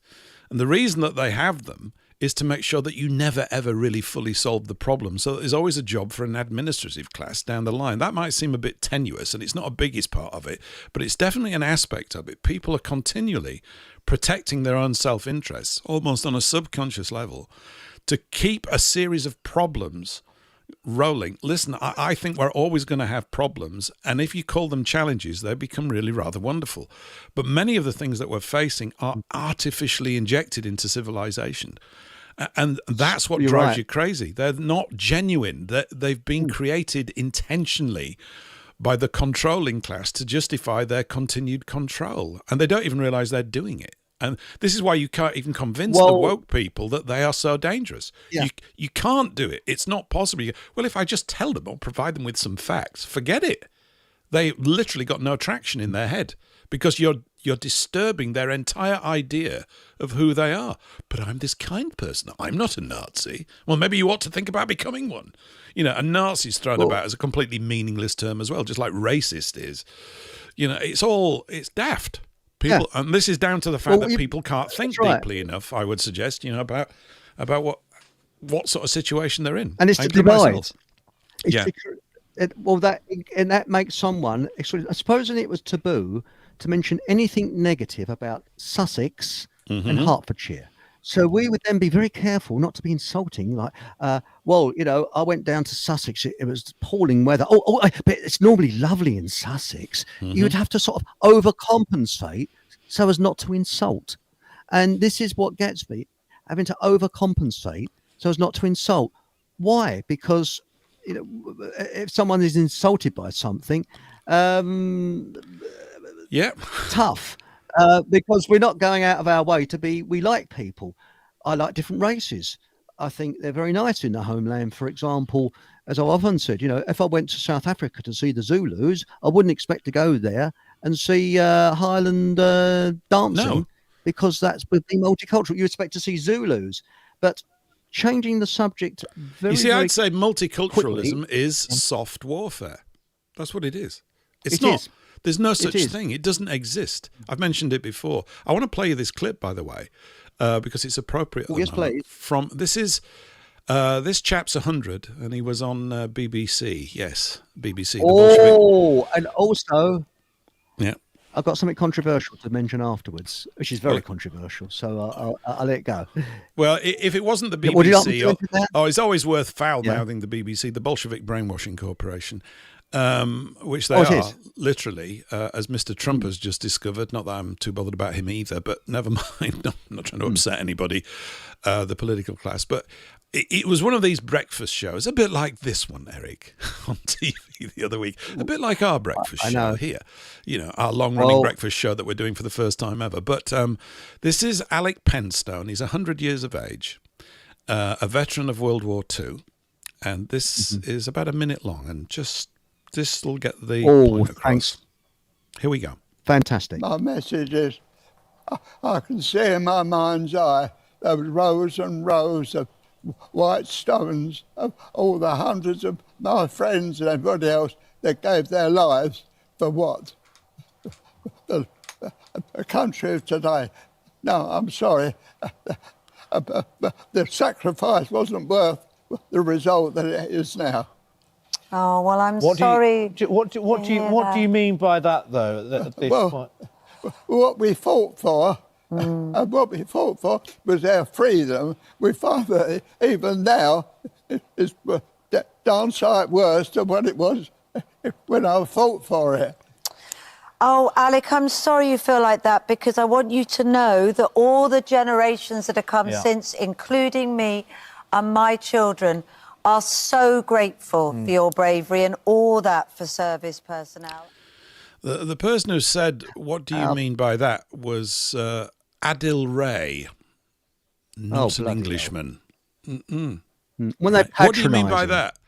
And the reason that they have them is to make sure that you never, ever really fully solve the problem. So there's always a job for an administrative class down the line. That might seem a bit tenuous, and it's not a biggest part of it, but it's definitely an aspect of it. People are continually protecting their own self-interests, almost on a subconscious level, to keep a series of problems rolling. Listen, I think we're always going to have problems, and if you call them challenges, they become really rather wonderful. But many of the things that we're facing are artificially injected into civilization. And that's what drives you crazy. They're not genuine. They've been created intentionally by the controlling class to justify their continued control. And they don't even realize they're doing it. And this is why you can't even convince the woke people that they are so dangerous. Yeah. You can't do it. It's not possible. Well, if I just tell them or provide them with some facts, forget it. They literally got no traction in their head because you're disturbing their entire idea of who they are. But I'm this kind person. I'm not a Nazi. Well, maybe you ought to think about becoming one. You know, a Nazi's thrown about as a completely meaningless term as well, just like racist is. You know, it's daft. People, and this is down to the fact that people can't think deeply enough, I would suggest, about what sort of situation they're in. And it's to divide. That makes someone, supposing it was taboo to mention anything negative about Sussex and Hertfordshire. So we would then be very careful not to be insulting, like, I went down to Sussex. It was appalling weather. But it's normally lovely in Sussex. You would have to sort of overcompensate so as not to insult. And this is what gets me, having to overcompensate so as not to insult. Why? Because, if someone is insulted by something, tough. Because we're not going out of our way we like people. I like different races. I think they're very nice in the homeland. For example, as I've often said, if I went to South Africa to see the Zulus, I wouldn't expect to go there and see Highland dancing because that would be multicultural. You expect to see Zulus. But changing the subject I'd say multiculturalism is soft warfare. That's what it is. It is. There's no such thing. It doesn't exist. I've mentioned it before. I want to play you this clip, by the way, because it's appropriate. Yes, please. This chap's 100, and he was on BBC. Yes, BBC. And also, I've got something controversial to mention afterwards, which is very controversial. So I'll let it go. Well, if it wasn't the BBC, it's always worth foul-mouthing the BBC, the Bolshevik Brainwashing Corporation. Which they are, literally, as Mr. Trump has just discovered. Not that I'm too bothered about him either, but never mind. I'm not trying to upset anybody, the political class. But it was one of these breakfast shows, a bit like this one, Eric, on TV the other week. A bit like our breakfast show here. Our long-running breakfast show that we're doing for the first time ever. But this is Alec Penstone. He's 100 years of age, a veteran of World War II. And this is about a minute long, and this will get the point across. Thanks. Here we go. Fantastic. My message is, I can see in my mind's eye those rows and rows of white stones of all the hundreds of my friends and everybody else that gave their lives for what? The country of today. No, I'm sorry. The sacrifice wasn't worth the result that it is now. Oh, well, I'm sorry. What do you mean by that, though? What we fought for, and what we fought for was our freedom. We find that even now it's darn sight worse than what it was when I fought for it. Oh, Alec, I'm sorry you feel like that, because I want you to know that all the generations that have come since, including me and my children, are so grateful for your bravery and all that for service personnel. The person who said, what do you mean by that, was Adil Ray. not an Englishman. When they patronise what do you mean by him. that?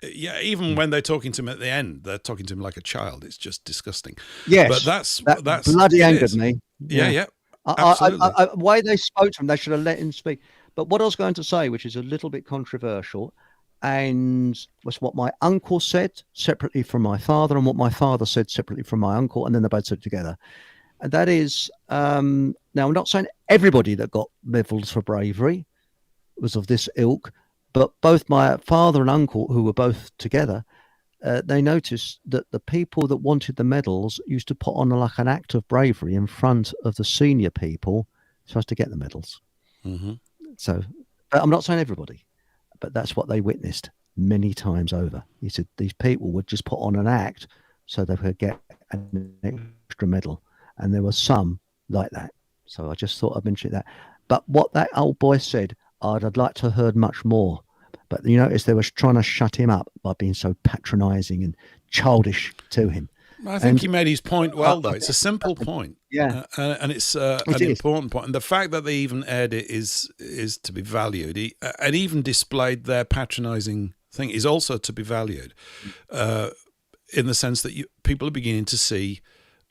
Yeah, even when they're talking to him at the end, they're talking to him like a child. It's just disgusting. Yes, but that's bloody angered me. Yeah. Absolutely. The way they spoke to him, they should have let him speak. But what I was going to say, which is a little bit controversial, and was what my uncle said separately from my father, and what my father said separately from my uncle, and then they both said together. And that is, now I'm not saying everybody that got medals for bravery was of this ilk, but both my father and uncle, who were both together, they noticed that the people that wanted the medals used to put on like an act of bravery in front of the senior people so as to get the medals. Mm-hmm. So, but I'm not saying everybody, but that's what they witnessed many times over. He said these people would just put on an act so they could get an extra medal. And there were some like that. So I just thought I'd mention that. But what that old boy said, I'd like to have heard much more. But you notice they were trying to shut him up by being so patronising and childish to him. I think he made his point well, though. It's a simple point. Yeah. And it's an important point. And the fact that they even aired it is to be valued. And even displayed their patronising thing is also to be valued, in the sense that people are beginning to see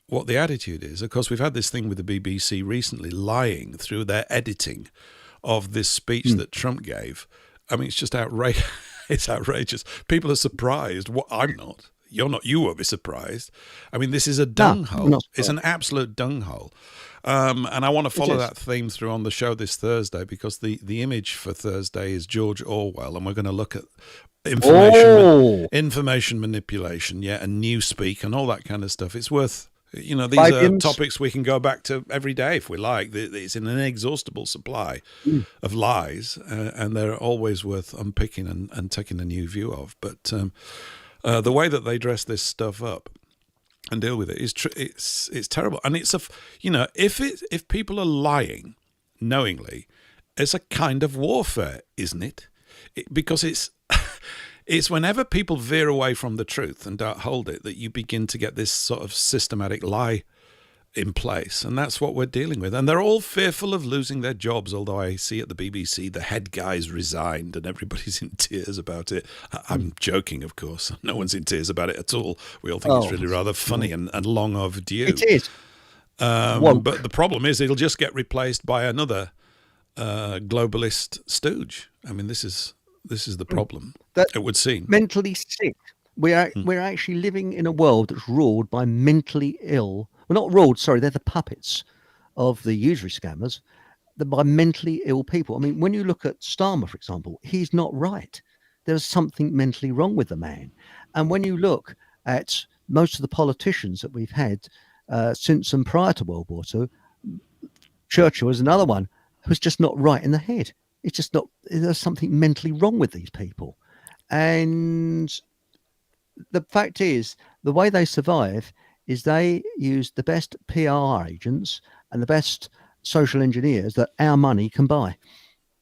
what the attitude is. Of course, we've had this thing with the BBC recently lying through their editing of this speech that Trump gave. I mean, it's just outrageous. It's outrageous. People are surprised. I'm not. You're not. You won't be surprised. I mean, this is a dunghole. It's an absolute dunghole. And I want to follow that theme through on the show this Thursday, because the image for Thursday is George Orwell, and we're going to look at information manipulation, and newspeak and all that kind of stuff. It's worth... these are topics we can go back to every day if we like. It's an inexhaustible supply of lies, and they're always worth unpicking and taking a new view of. But the way that they dress this stuff up and deal with it is it's terrible. And it's if people are lying knowingly, it's a kind of warfare, isn't it? Because it's whenever people veer away from the truth and don't hold it that you begin to get this sort of systematic lie in place. And that's what we're dealing with. And they're all fearful of losing their jobs, although I see at the BBC the head guy's resigned and everybody's in tears about it. I'm joking, of course. No one's in tears about it at all. We all think it's really rather funny and long overdue. It is. But the problem is it'll just get replaced by another globalist stooge. I mean, this is the problem, it would seem. Mentally sick. We're actually living in a world that's ruled by mentally ill. Well, not ruled, sorry, they're the puppets of the usury scammers, by mentally ill people. I mean, when you look at Starmer, for example, he's not right. There's something mentally wrong with the man. And when you look at most of the politicians that we've had since and prior to World War II, Churchill is another one who's just not right in the head. It's just not, there's something mentally wrong with these people. And the fact is, the way they survive is they use the best PR agents and the best social engineers that our money can buy.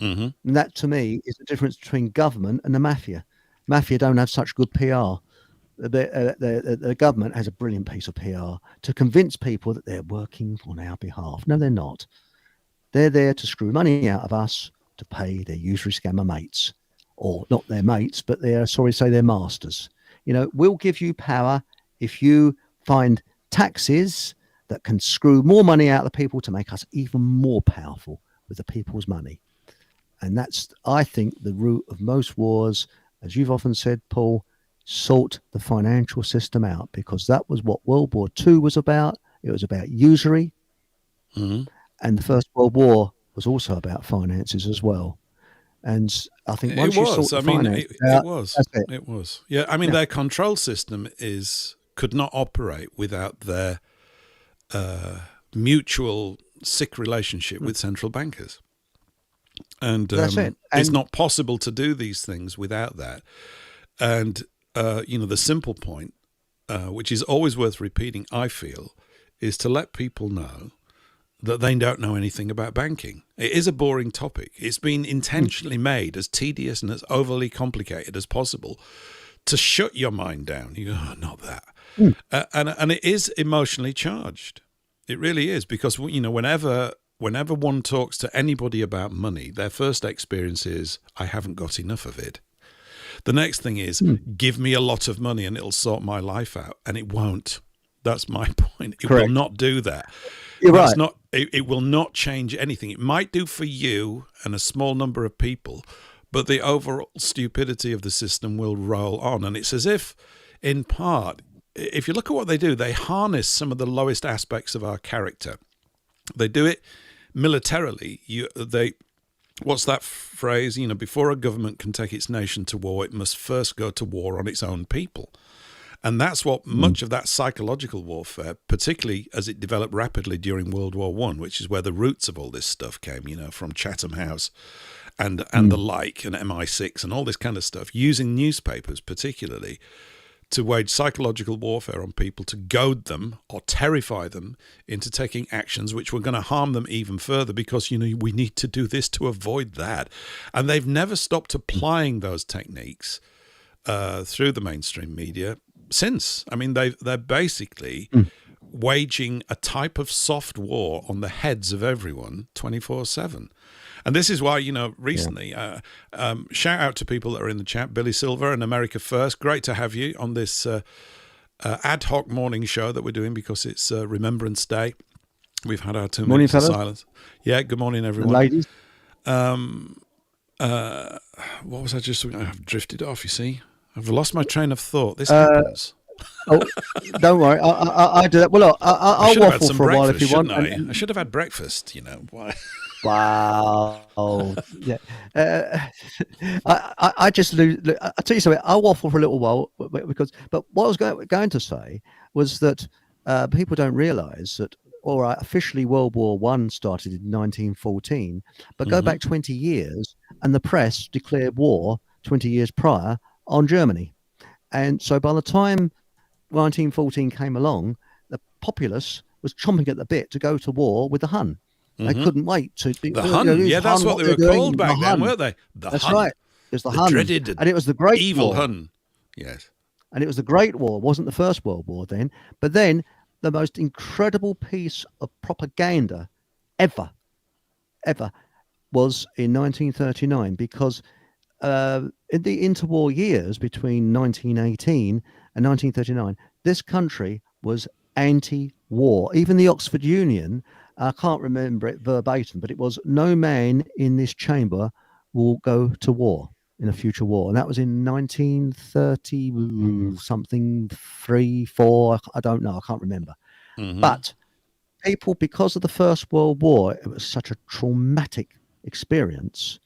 Mm-hmm. And that, to me, is the difference between government and the mafia. Mafia don't have such good PR. The government has a brilliant piece of PR to convince people that they're working on our behalf. No, they're not. They're there to screw money out of us to pay their usury scammer mates, or not their mates, but their masters. We'll give you power if you find taxes that can screw more money out of the people to make us even more powerful with the people's money. And that's, I think, the root of most wars. As you've often said, Paul, sort the financial system out, because that was what World War II was about. It was about usury. Mm-hmm. And the First World War was also about finances as well. And I think once you sort the finance out, it was. Yeah, I mean, their control system could not operate without their mutual sick relationship with central bankers. And it's not possible to do these things without that. And, the simple point, which is always worth repeating, I feel, is to let people know that they don't know anything about banking. It is a boring topic. It's been intentionally made as tedious and as overly complicated as possible to shut your mind down. You go, not that. And it is emotionally charged. It really is, because, whenever whenever one talks to anybody about money, their first experience is, I haven't got enough of it. The next thing is, give me a lot of money and it'll sort my life out. And it won't. That's my point. It will not do that. You're right. It will not change anything. It might do for you and a small number of people, but the overall stupidity of the system will roll on. And it's as if, in part, if you look at what they do, they harness some of the lowest aspects of our character. They do it militarily. What's that phrase? Before a government can take its nation to war, it must first go to war on its own people. And that's what much of that psychological warfare, particularly as it developed rapidly during World War I, which is where the roots of all this stuff came, from Chatham House and the like, and MI6 and all this kind of stuff, using newspapers particularly to wage psychological warfare on people, to goad them or terrify them into taking actions which were going to harm them even further because, we need to do this to avoid that. And they've never stopped applying those techniques through the mainstream media since. I mean, they're basically waging a type of soft war on the heads of everyone 24/7. And this is why, recently, shout out to people that are in the chat. Billy Silver and America First, great to have you on this ad hoc morning show that we're doing because it's Remembrance Day. We've had our 2 minutes of silence. Yeah, good morning, everyone. And ladies. What was I just... I've drifted off, you see. I've lost my train of thought. This happens. Don't worry. I do that. Well, look, I'll waffle for a while if you want. I should have had breakfast, Why? Wow. Yeah. I just lose. I'll tell you something. I'll waffle for a little while but what I was going to say was that people don't realise that, all right, officially World War I started in 1914, but go back 20 years and the press declared war 20 years prior on Germany. And so by the time 1914 came along, the populace was chomping at the bit to go to war with the Hun. They couldn't wait to... The Hun, that's what they were called back then, weren't they? That's right. It was the Hun. Dreaded, and it was the Great evil War. Hun. Yes. And it was the Great War. It wasn't the First World War then. But then the most incredible piece of propaganda ever was in 1939, because in the interwar years between 1918 and 1939, this country was anti-war. Even the Oxford Union, I can't remember it verbatim, but it was, no man in this chamber will go to war in a future war. And that was in 1930 something, 3, 4, I don't know, I can't remember. But people, because of the First World War, it was such a traumatic experience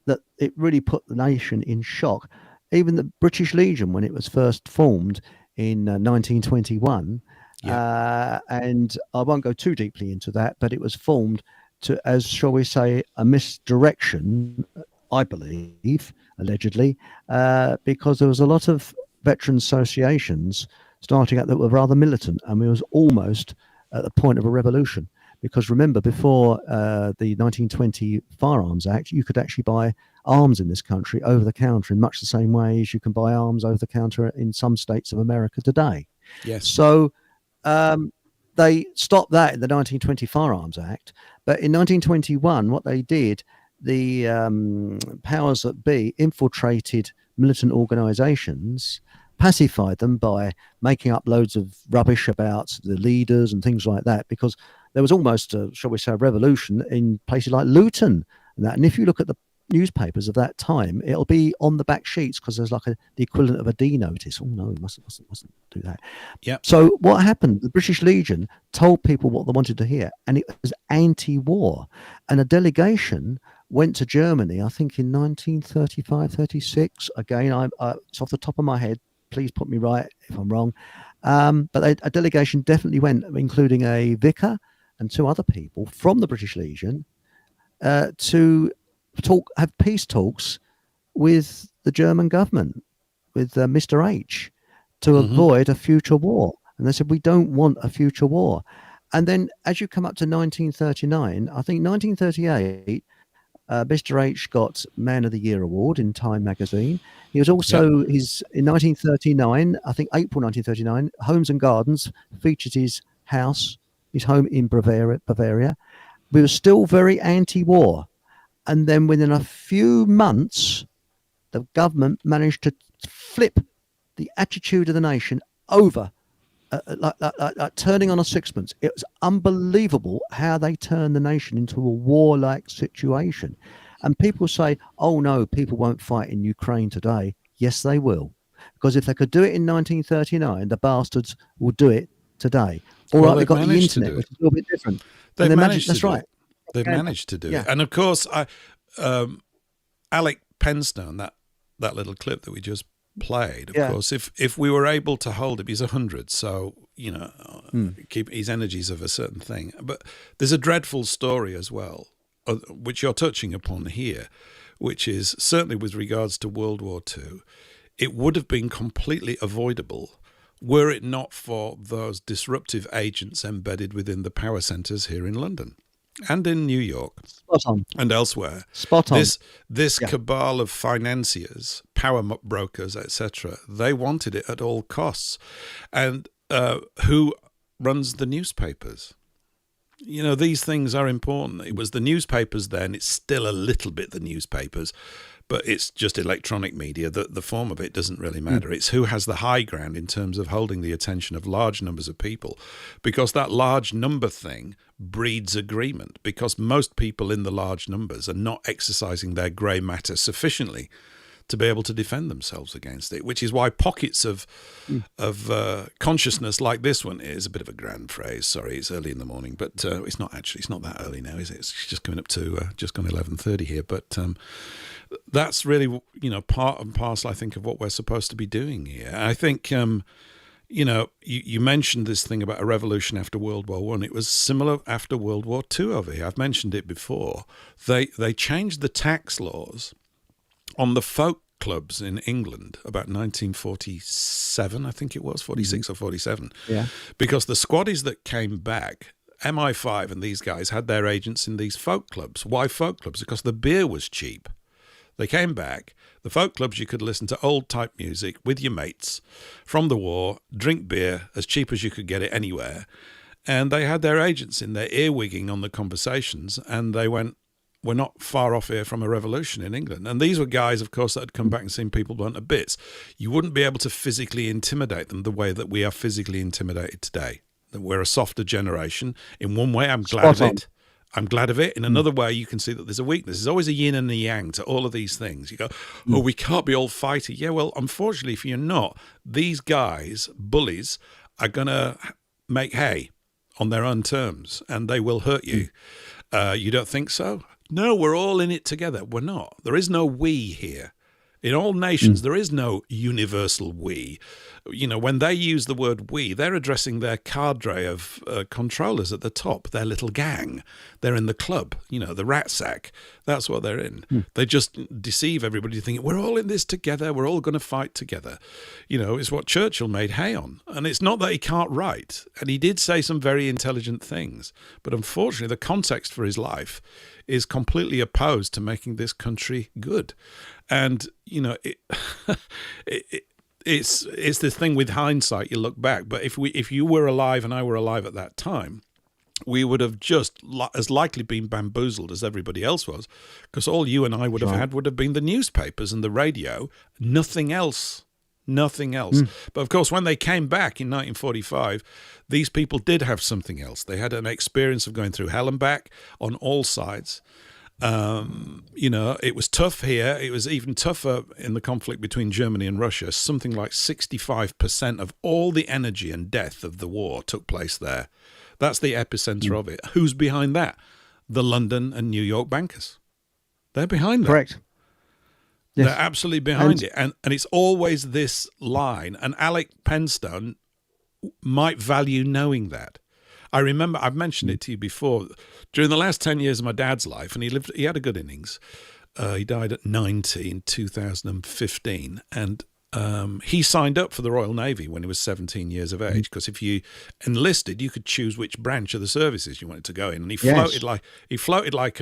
that it really put the nation in shock. Even the British Legion, when it was first formed in 1921, and I won't go too deeply into that, but it was formed to, as shall we say, a misdirection, I believe, allegedly, because there was a lot of veteran associations starting out that were rather militant, and we was almost at the point of a revolution. Because remember, before the 1920 Firearms Act, you could actually buy arms in this country over the counter in much the same way as you can buy arms over the counter in some states of America today. Yes. So they stopped that in the 1920 Firearms Act. But in 1921, what they did, the powers that be infiltrated militant organizations, pacified them by making up loads of rubbish about the leaders and things like that, because there was almost, shall we say, a revolution in places like Luton and that. And if you look at the newspapers of that time, it'll be on the back sheets because there's like the equivalent of a D notice. Oh no, mustn't do that. Yeah. So what happened? The British Legion told people what they wanted to hear, and it was anti-war. And a delegation went to Germany, I think in 1935, 36. Again, it's off the top of my head. Please put me right if I'm wrong. But a delegation definitely went, including a vicar and 2 other people from the British Legion, to have peace talks with the German government, with Mr. H, to avoid a future war. And they said, we don't want a future war. And then as you come up to 1939, I think 1938, Mr. H got Man of the Year award in Time magazine. He was also in 1939, I think April 1939, Homes and Gardens featured his house his home in Bavaria. We were still very anti-war. And then within a few months, the government managed to flip the attitude of the nation over, like turning on a sixpence. It was unbelievable how they turned the nation into a warlike situation. And people say, oh, no, people won't fight in Ukraine today. Yes, they will. Because if they could do it in 1939, the bastards will do it today. All right, they've got the internet, which is a little bit different. They've managed to do it. They've managed to do it. And, of course, Alec Penstone, that little clip that we just played, of course, if we were able to hold him, he's 100, so, keep his energies of a certain thing. But there's a dreadful story as well, which you're touching upon here, which is certainly with regards to World War II, it would have been completely avoidable were it not for those disruptive agents embedded within the power centres here in London and in New York and elsewhere. Spot on. This cabal of financiers, power brokers, etc., they wanted it at all costs. And who runs the newspapers? These things are important. It was the newspapers then. It's still a little bit the newspapers, but it's just electronic media. The form of it doesn't really matter. It's who has the high ground in terms of holding the attention of large numbers of people, because that large number thing breeds agreement, because most people in the large numbers are not exercising their grey matter sufficiently to be able to defend themselves against it, which is why pockets of consciousness like this one is a bit of a grand phrase. Sorry, it's early in the morning, but it's not that early now, is it? It's just coming up to just gone 11:30 here. But that's really, part and parcel, I think, of what we're supposed to be doing here. I think, you mentioned this thing about a revolution after World War I. It was similar after World War II over here. I've mentioned it before. They changed the tax laws on the folk clubs in England about 1947, I think it was, 46 or 47. Yeah. Because the squaddies that came back, MI5 and these guys had their agents in these folk clubs. Why folk clubs? Because the beer was cheap. They came back. The folk clubs, you could listen to old type music with your mates from the war, drink beer as cheap as you could get it anywhere. And they had their agents in there earwigging on the conversations, and they went, we're not far off here from a revolution in England. And these were guys, of course, that had come back and seen people burnt to bits. You wouldn't be able to physically intimidate them the way that we are physically intimidated today. That we're a softer generation. In one way, I'm glad of it. I'm glad of it. In another way, you can see that there's a weakness. There's always a yin and a yang to all of these things. You go, oh, we can't be all fighty. Yeah, well, unfortunately, if you're not, these guys, bullies, are going to make hay on their own terms, and they will hurt you. You don't think so? No, we're all in it together. We're not. There is no we here. In all nations, there is no universal we. When they use the word we, they're addressing their cadre of controllers at the top, their little gang. They're in the club, the rat sack. That's what they're in. They just deceive everybody thinking, we're all in this together. We're all going to fight together. It's what Churchill made hay on. And it's not that he can't write. And he did say some very intelligent things. But unfortunately, the context for his life is completely opposed to making this country good. And, it's this thing with hindsight, you look back. But if you were alive and I were alive at that time, we would have just as likely been bamboozled as everybody else was, because all you and I would have had would have been the newspapers and the radio, nothing else. But of course, when they came back in 1945, these people did have something else. They had an experience of going through hell and back on all sides. It was tough here. It was even tougher in the conflict between Germany and Russia. Something like 65% of all the energy and death of the war took place there. That's the epicenter of it. Who's behind that? The London and New York bankers. They're behind that. Correct. Yes. They're absolutely behind it. And it's always this line. And Alec Penstone might value knowing that. I remember, I've mentioned it to you before, during the last 10 years of my dad's life, and he had a good innings. He died at 90 in 2015. And he signed up for the Royal Navy when he was 17 years of age, because if you enlisted, you could choose which branch of the services you wanted to go in. And he floated like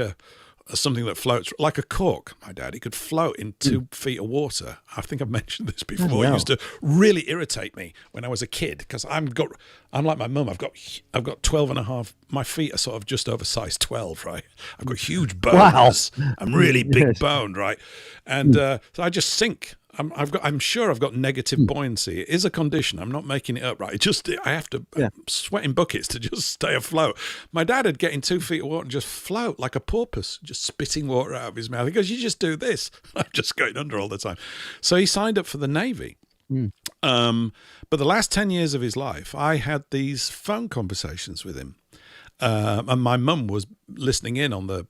something that floats like a cork. My dad, he could float in 2 feet of water. I think I've mentioned this before. It used to really irritate me when I was a kid because I'm like my mum. I've got 12 and a half. My feet are sort of just over size 12, right? I've got huge bones. Wow. I'm really big boned, right? And so I just sink. I'm sure I've got negative buoyancy. It is a condition. I'm not making it up, right? I have to sweat in buckets to just stay afloat. My dad would get in 2 feet of water and just float like a porpoise, just spitting water out of his mouth. He goes, "You just do this." I'm just going under all the time. So he signed up for the Navy. But the last 10 years of his life, I had these phone conversations with him. And my mum was listening in on the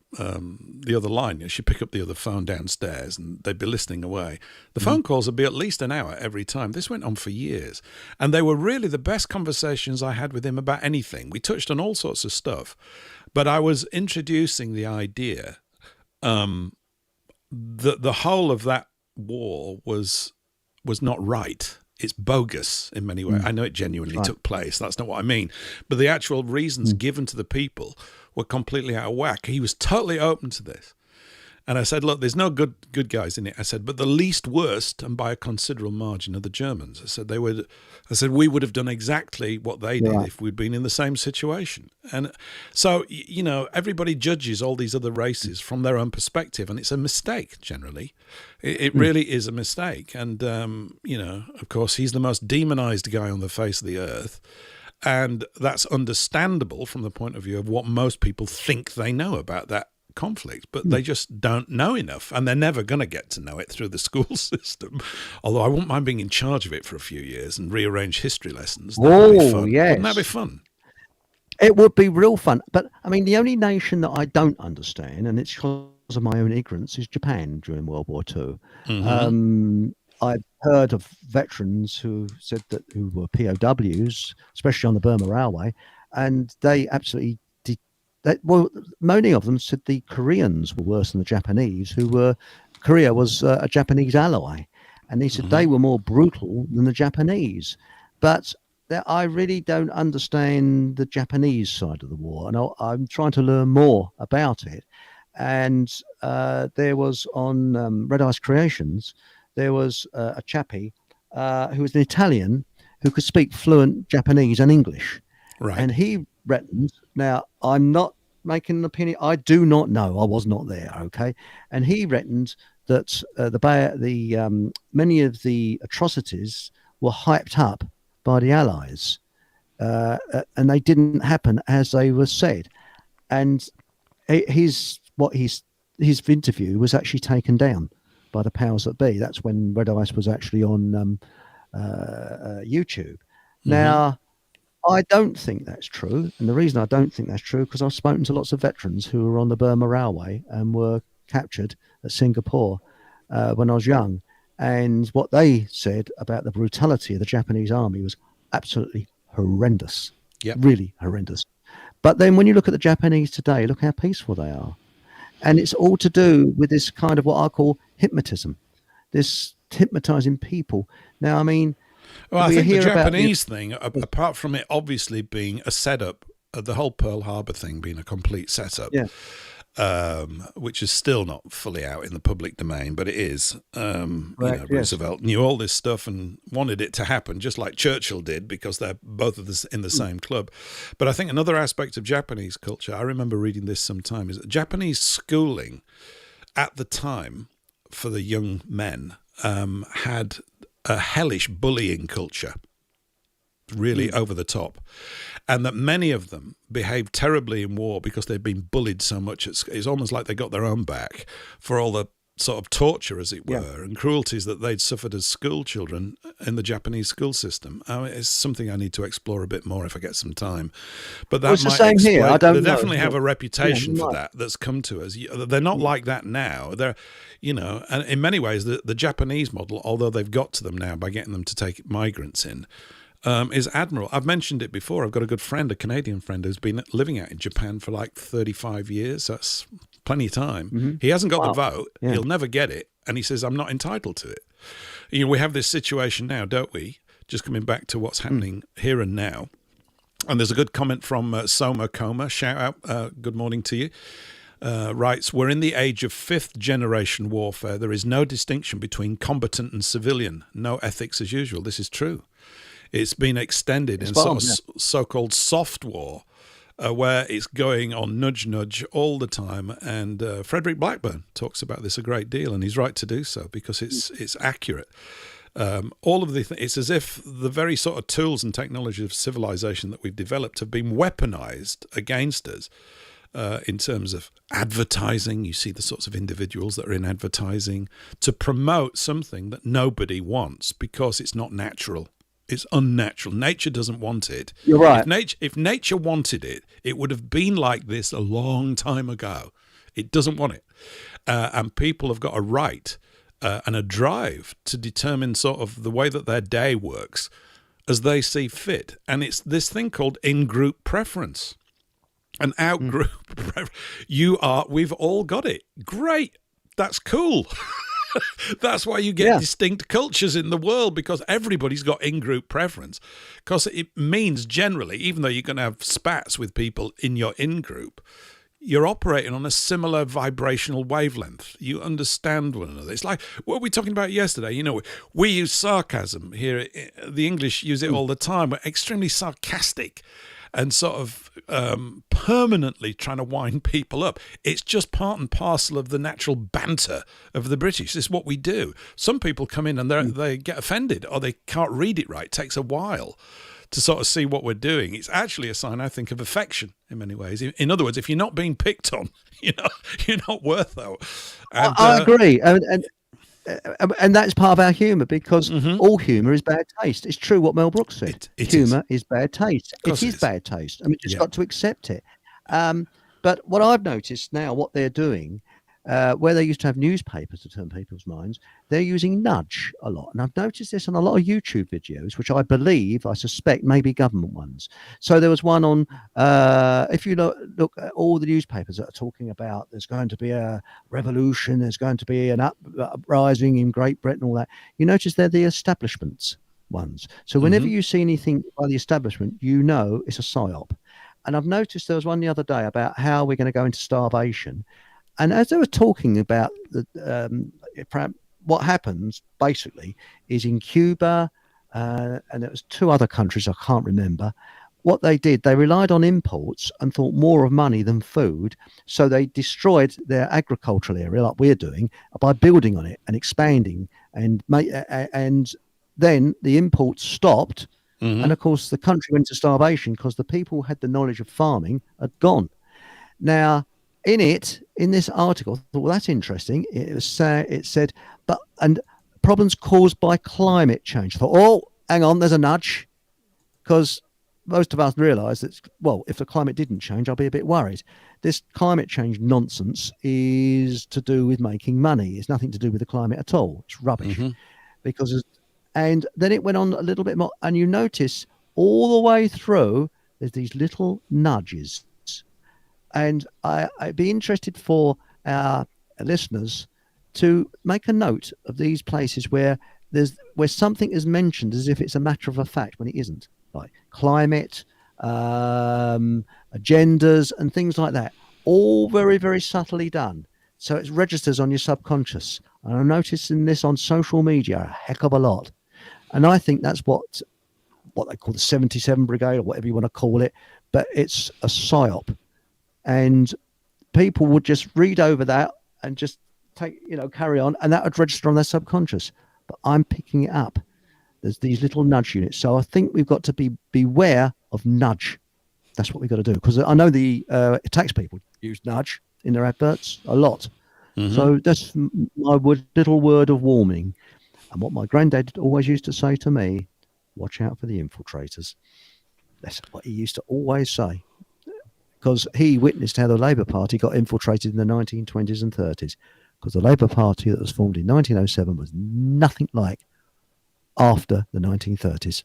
other line. She'd pick up the other phone downstairs and they'd be listening away. The phone calls would be at least an hour every time. This went on for years. And they were really the best conversations I had with him about anything. We touched on all sorts of stuff. But I was introducing the idea that the whole of that war was not right. It's bogus in many ways. I know it genuinely took place. That's not what I mean. But the actual reasons given to the people were completely out of whack. He was totally open to this. And I said, look, there's no good guys in it. I said, but the least worst, and by a considerable margin, are the Germans. I said, we would have done exactly what they did if we'd been in the same situation. And so, everybody judges all these other races from their own perspective, and it's a mistake, generally. It really is a mistake. And, of course, he's the most demonized guy on the face of the earth. And that's understandable from the point of view of what most people think they know about that conflict, but they just don't know enough, and they're never going to get to know it through the school system. Although I wouldn't mind being in charge of it for a few years and rearrange history lessons. That'd be fun. Yes. Wouldn't that be fun? It would be real fun. But I mean, the only nation that I don't understand, and it's because of my own ignorance, is Japan during World War II. I've heard of veterans who said that who were POWs, especially on the Burma Railway, and they absolutely many of them said the Koreans were worse than the Japanese, Korea was a Japanese ally. And they said they were more brutal than the Japanese. But I really don't understand the Japanese side of the war. And I'm trying to learn more about it. And there was on Red Ice Creations, there was a chappie who was an Italian who could speak fluent Japanese and English. Right. And he reckons, now I'm not making an opinion, I do not know, I was not there, okay? And he reckons that many of the atrocities were hyped up by the Allies, and they didn't happen as they were said. And his interview was actually taken down by the powers that be. That's when Red Ice was actually on YouTube. Now, I don't think that's true. And the reason I don't think that's true, because I've spoken to lots of veterans who were on the Burma Railway and were captured at Singapore when I was young. And what they said about the brutality of the Japanese army was absolutely horrendous. Really horrendous. But then when you look at the Japanese today, look how peaceful they are. And it's all to do with this kind of what I call hypnotism, this hypnotizing people. Now, I mean, well, I think the Japanese thing, apart from it obviously being a setup, the whole Pearl Harbor thing being a complete setup, which is still not fully out in the public domain, but it is. Roosevelt knew all this stuff and wanted it to happen, just like Churchill did, because they're both of this in the same club. But I think another aspect of Japanese culture, I remember reading this sometime, is that Japanese schooling at the time for the young men had a hellish bullying culture, really over the top, and that many of them behaved terribly in war because they'd been bullied so much. It's almost like they got their own back for all the sort of torture, as it were, and cruelties that they'd suffered as school children in the Japanese school system. It's something I need to explore a bit more if I get some time. But that might explain. Here. I don't know. They definitely have a reputation for that's come to us. They're not like that now. They're, and in many ways, the Japanese model, although they've got to them now by getting them to take migrants in, is admirable. I've mentioned it before. I've got a good friend, a Canadian friend, who's been living out in Japan for like 35 years. That's plenty of time. He hasn't got the vote. He'll never get it. And he says, I'm not entitled to it. We have this situation now, don't we? Just coming back to what's happening here and now. And there's a good comment from Soma Coma. Shout out. Good morning to you. writes, we're in the age of fifth-generation warfare. There is no distinction between combatant and civilian. No ethics as usual. This is true. It's been extended in so-called soft war, where it's going on nudge all the time. And Frederick Blackburn talks about this a great deal, and he's right to do so because it's accurate. All of it's as if the very sort of tools and technology of civilization that we've developed have been weaponized against us in terms of advertising. You see the sorts of individuals that are in advertising to promote something that nobody wants because it's not natural. It's unnatural. Nature doesn't want it. You're right. If nature wanted it, it would have been like this a long time ago. It doesn't want it. And people have got a right and a drive to determine sort of the way that their day works as they see fit. And it's this thing called in-group preference. An out-group preference. We've all got it. Great. That's cool. That's why you get distinct cultures in the world, because everybody's got in-group preference. Because it means generally, even though you're going to have spats with people in your in-group, you're operating on a similar vibrational wavelength. You understand one another. It's like what we were talking about yesterday. You know, we use sarcasm here. The English use it all the time. We're extremely sarcastic and sort of permanently trying to wind people up. It's just part and parcel of the natural banter of the British. It's what we do. Some people come in and they get offended or they can't read it right. It takes a while to sort of see what we're doing. It's actually a sign, I think, of affection in many ways. In other words, if you're not being picked on, you're not worth that. And, I agree. And that's part of our humour, because all humour is bad taste. It's true what Mel Brooks said. Humour is bad taste. It is bad taste. I mean, just got to accept it. But what I've noticed now, what they're doing, where they used to have newspapers to turn people's minds, they're using nudge a lot. And I've noticed this on a lot of YouTube videos, which I suspect may be government ones. So there was one on, if you look at all the newspapers that are talking about there's going to be a revolution, there's going to be an uprising in Great Britain, all that, you notice they're the establishments ones. So whenever you see anything by the establishment, you know it's a psyop. And I've noticed there was one the other day about how we're going to go into starvation. And as they were talking about what happens, basically, is in Cuba, and there was two other countries I can't remember. What they did, they relied on imports and thought more of money than food. So they destroyed their agricultural area, like we're doing, by building on it and expanding. And then the imports stopped. And, of course, the country went into starvation because the people who had the knowledge of farming had gone. Now, in this article, I thought, well, that's interesting. It said, and problems caused by climate change. I thought, oh, hang on, there's a nudge, because most of us realise that, well, if the climate didn't change, I'll be a bit worried. This climate change nonsense is to do with making money. It's nothing to do with the climate at all. It's rubbish. And then it went on a little bit more, and you notice all the way through, there's these little nudges. And I'd be interested for our listeners to make a note of these places where something is mentioned as if it's a matter of a fact when it isn't, like climate, agendas and things like that, all very, very subtly done. So it registers on your subconscious. And I'm noticing this on social media a heck of a lot. And I think that's what they call the 77 Brigade, or whatever you want to call it, but it's a psyop. And people would just read over that and just carry on, and that would register on their subconscious. But I'm picking it up. There's these little nudge units. So I think we've got to beware of nudge. That's what we've got to do. Because I know the tax people use nudge in their adverts a lot. So that's my little word of warning. And what my granddad always used to say to me, watch out for the infiltrators. That's what he used to always say. Because he witnessed how the Labour Party got infiltrated in the 1920s and 30s. Because the Labour Party that was formed in 1907 was nothing like after the 1930s.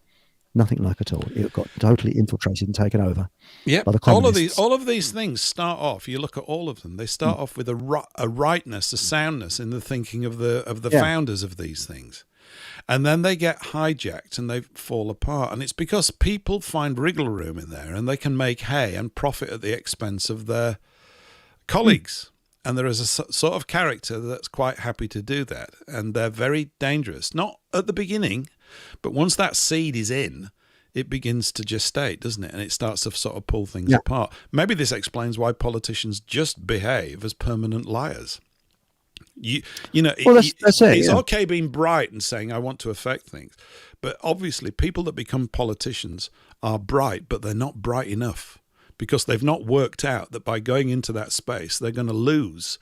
Nothing like at all. It got totally infiltrated and taken over. Yeah, by the communists. All of these things start off. You look at all of them. They start off with a rightness, a soundness in the thinking of the founders of these things, and then they get hijacked and they fall apart. And it's because people find wriggle room in there, and they can make hay and profit at the expense of their colleagues. And there is a sort of character that's quite happy to do that. And they're very dangerous. Not at the beginning, but once that seed is in, it begins to gestate, doesn't it? And it starts to sort of pull things apart. Maybe this explains why politicians just behave as permanent liars. It's okay being bright and saying, I want to affect things. But obviously, people that become politicians are bright, but they're not bright enough. Because they've not worked out that by going into that space, they're going to lose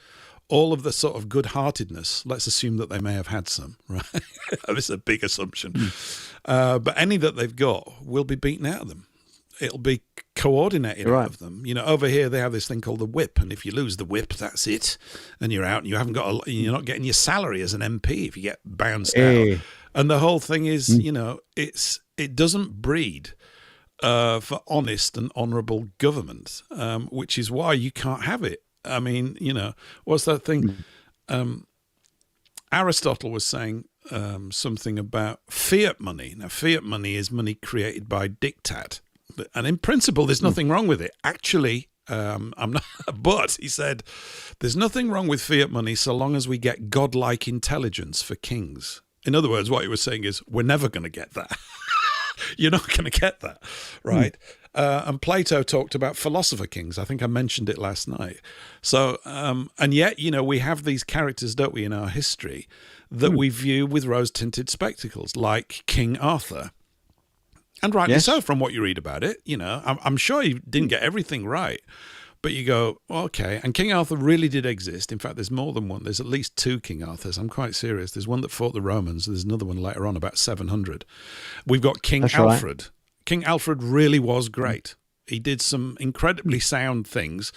all of the sort of good-heartedness. Let's assume that they may have had some, right? This is a big assumption. But any that they've got will be beaten out of them. It'll be coordinated out of them. Over here they have this thing called the whip, and if you lose the whip, that's it, and you're out, and you haven't got. You're not getting your salary as an MP if you get bounced out. And the whole thing is, it doesn't breed for honest and honourable government, which is why you can't have it. I mean, what's that thing? Aristotle was saying something about fiat money. Now, fiat money is money created by diktat. And in principle, there's nothing wrong with it. Actually, I'm not. But he said, there's nothing wrong with fiat money so long as we get godlike intelligence for kings. In other words, what he was saying is, we're never going to get that. You're not going to get that, right? And Plato talked about philosopher kings. I think I mentioned it last night. So, and yet, we have these characters, don't we, in our history that we view with rose-tinted spectacles, like King Arthur. And rightly so, from what you read about it. I'm sure he didn't get everything right. But you go, okay, and King Arthur really did exist. In fact, there's more than one. There's at least two King Arthurs. I'm quite serious. There's one that fought the Romans. There's another one later on, about 700. We've got King Alfred. Right. King Alfred really was great. He did some incredibly sound things,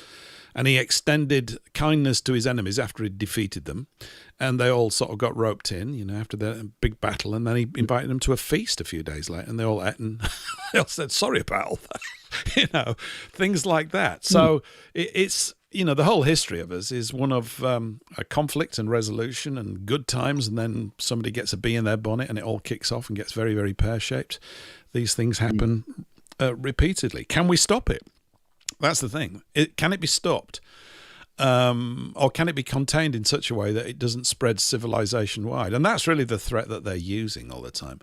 and he extended kindness to his enemies after he'd defeated them. And they all sort of got roped in, after the big battle. And then he invited them to a feast a few days later, and they all ate, and they all said, sorry about all that. Things like that. So it's, the whole history of us is one of a conflict and resolution and good times, and then somebody gets a bee in their bonnet and it all kicks off and gets very, very pear-shaped. These things happen repeatedly. Can we stop it? That's the thing. Can it be stopped? Or can it be contained in such a way that it doesn't spread civilization-wide? And that's really the threat that they're using all the time.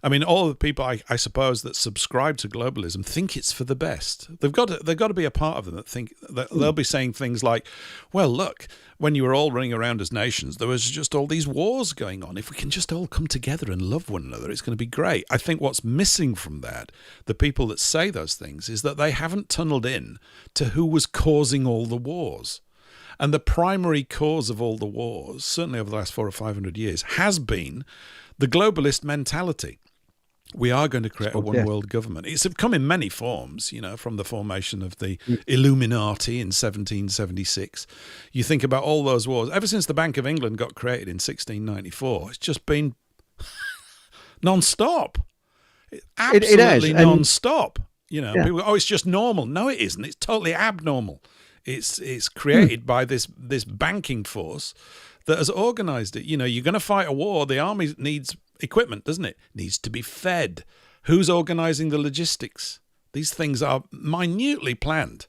I mean, all the people, I suppose, that subscribe to globalism think it's for the best. They've got to be a part of them that think that they'll be saying things like, well, look, when you were all running around as nations, there was just all these wars going on. If we can just all come together and love one another, it's going to be great. I think what's missing from that, the people that say those things, is that they haven't tunneled in to who was causing all the wars. And the primary cause of all the wars, certainly over the last 400 or 500 years, has been the globalist mentality. We are going to create a one-world government. It's come in many forms, from the formation of the Illuminati in 1776. You think about all those wars. Ever since the Bank of England got created in 1694, it's just been non-stop. Absolutely non-stop. People go, it's just normal. No, it isn't. It's totally abnormal. It's created by this banking force that has organised it. You're going to fight a war. The army needs equipment, doesn't it? Needs to be fed. Who's organising the logistics? These things are minutely planned.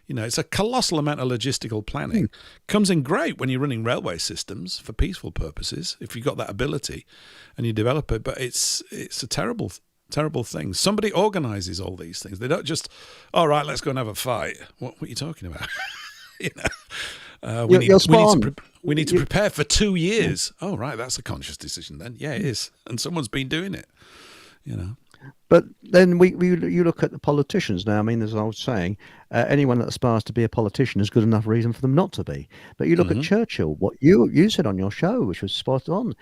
It's a colossal amount of logistical planning. Comes in great when you're running railway systems for peaceful purposes, if you've got that ability and you develop it. But it's a terrible thing. Somebody organises all these things. They don't just, all right, let's go and have a fight. What are you talking about? We need to prepare for 2 years. Oh, right, that's a conscious decision then. Yeah, it is. And someone's been doing it, But then you look at the politicians now. I mean, as I was saying, anyone that aspires to be a politician is good enough reason for them not to be. But you look at Churchill, what you said on your show, which was spot on.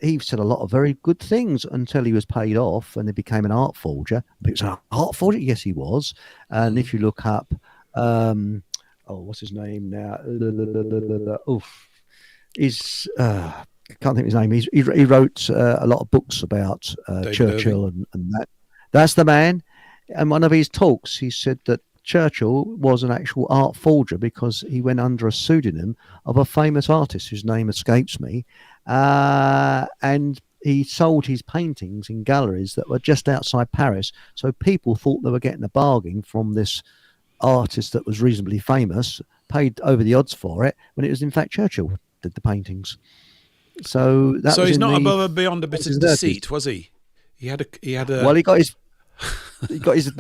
He said a lot of very good things until he was paid off and he became an art forger. He was an art forger? Yes, he was. And if you look up, what's his name now? I can't think of his name. He wrote a lot of books about Churchill and that. That's the man. And one of his talks, he said that Churchill was an actual art forger because he went under a pseudonym of a famous artist whose name escapes me. And he sold his paintings in galleries that were just outside Paris. So people thought they were getting a bargain from this artist that was reasonably famous paid over the odds for it when it was in fact Churchill did the paintings. So he's not above and beyond a bit of deceit, was he? He had a. Well, he got his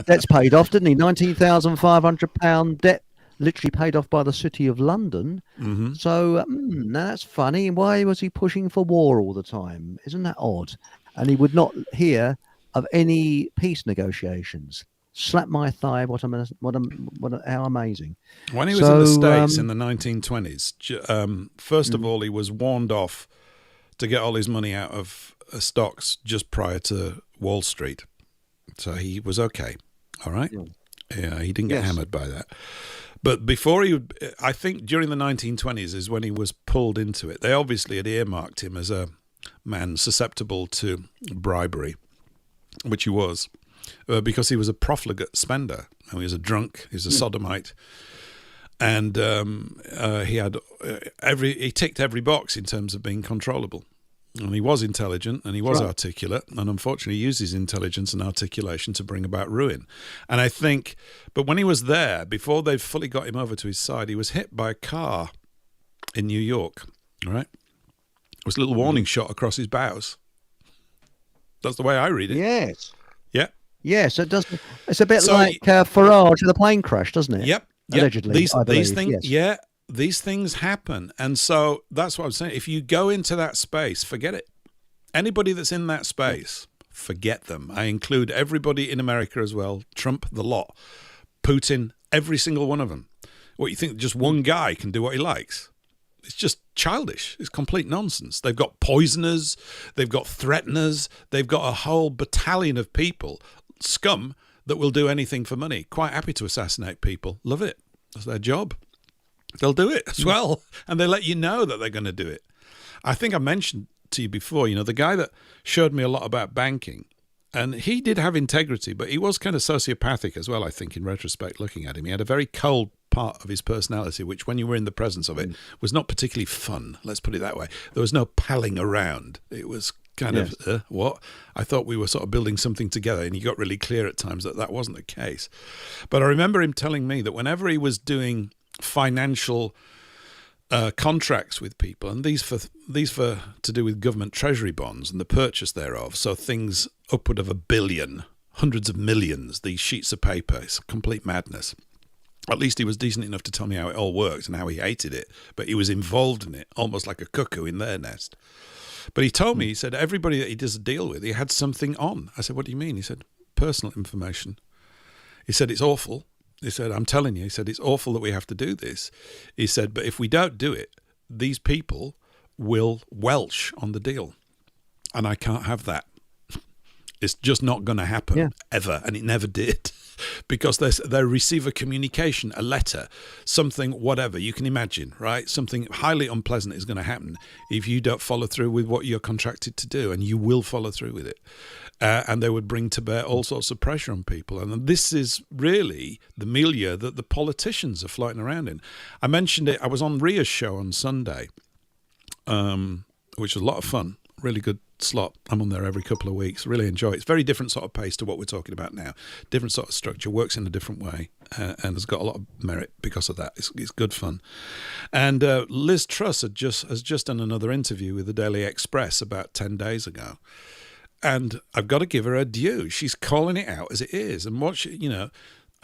debts paid off, didn't he? £19,500 debt, literally paid off by the City of London. Mm-hmm. So that's funny. Why was he pushing for war all the time? Isn't that odd? And he would not hear of any peace negotiations. Slap my thigh! How amazing! When he was in the States in the 1920s, first of all, he was warned off to get all his money out of stocks just prior to Wall Street, so he was okay. All right, yeah, he didn't get hammered by that. But before I think during the 1920s is when he was pulled into it. They obviously had earmarked him as a man susceptible to bribery, which he was. Because he was a profligate spender. He was a drunk. He was a sodomite, and he ticked every box in terms of being controllable. And he was intelligent, and he was articulate, and unfortunately, he used his intelligence and articulation to bring about ruin. And I think, but when he was there, before they fully got him over to his side, he was hit by a car in New York. All right, there was a little warning shot across his bows. That's the way I read it. Yes. Yeah. Yes, it does. It's a bit like Farage with a plane crash, doesn't it? Yep. Allegedly, these things, these things happen, and so that's what I'm saying. If you go into that space, forget it. Anybody that's in that space, forget them. I include everybody in America as well. Trump, the lot, Putin, every single one of them. What, you think just one guy can do what he likes? It's just childish. It's complete nonsense. They've got poisoners, they've got threateners, they've got a whole battalion of people, scum, that will do anything for money. Quite happy to assassinate people. Love it. That's their job. They'll do it as well. And they let you know that they're going to do it. I think I mentioned to you before, the guy that showed me a lot about banking, and he did have integrity, but he was kind of sociopathic as well, I think, in retrospect, looking at him. He had a very cold part of his personality, which when you were in the presence of it was not particularly fun. Let's put it that way. There was no palling around. It was kind of, what? I thought we were sort of building something together, and he got really clear at times that that wasn't the case. But I remember him telling me that whenever he was doing financial contracts with people, and these for to do with government treasury bonds and the purchase thereof, so things upward of $1 billion, hundreds of millions, these sheets of paper, it's complete madness. At least he was decent enough to tell me how it all worked and how he hated it, but he was involved in it, almost like a cuckoo in their nest. But he told me, he said, everybody that he does a deal with, he had something on. I said, what do you mean? He said, personal information. He said, it's awful. He said, I'm telling you, he said, it's awful that we have to do this. He said, but if we don't do it, these people will welch on the deal. And I can't have that. It's just not going to happen ever. And it never did. Because they receive a communication, a letter, something, whatever you can imagine, right? Something highly unpleasant is going to happen if you don't follow through with what you're contracted to do, and you will follow through with it. And they would bring to bear all sorts of pressure on people. And this is really the milieu that the politicians are floating around in. I mentioned it. I was on Ria's show on Sunday, which was a lot of fun. Really good slot. I'm on there every couple of weeks. Really enjoy it. It's very different sort of pace to what we're talking about now. Different sort of structure. Works in a different way, and has got a lot of merit because of that. It's good fun. And Liz Truss has just done another interview with the Daily Express about 10 days ago. And I've got to give her a due. She's calling it out as it is. And what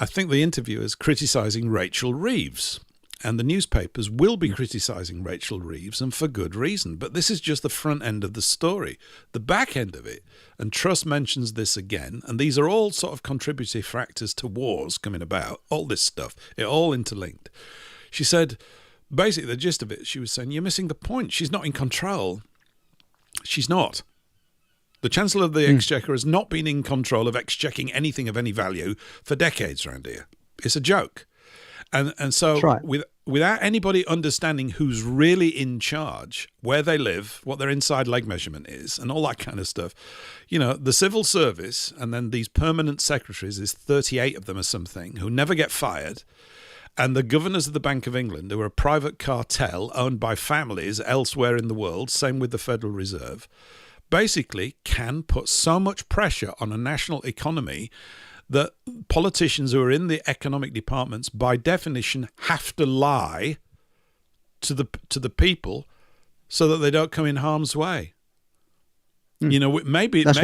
I think the interviewer is criticising Rachel Reeves. And the newspapers will be criticising Rachel Reeves, and for good reason. But this is just the front end of the story. The back end of it, and Truss mentions this again, and these are all sort of contributory factors to wars coming about, all this stuff, it all interlinked. She said, basically the gist of it, she was saying, you're missing the point. She's not in control. She's not. The Chancellor of the Exchequer has not been in control of exchecking anything of any value for decades around here. It's a joke. And so without anybody understanding who's really in charge, where they live, what their inside leg measurement is, and all that kind of stuff, the civil service and then these permanent secretaries, there's 38 of them or something, who never get fired, and the governors of the Bank of England, who are a private cartel owned by families elsewhere in the world, same with the Federal Reserve, basically can put so much pressure on a national economy that politicians who are in the economic departments, by definition, have to lie to the people so that they don't come in harm's way. You know, maybe there's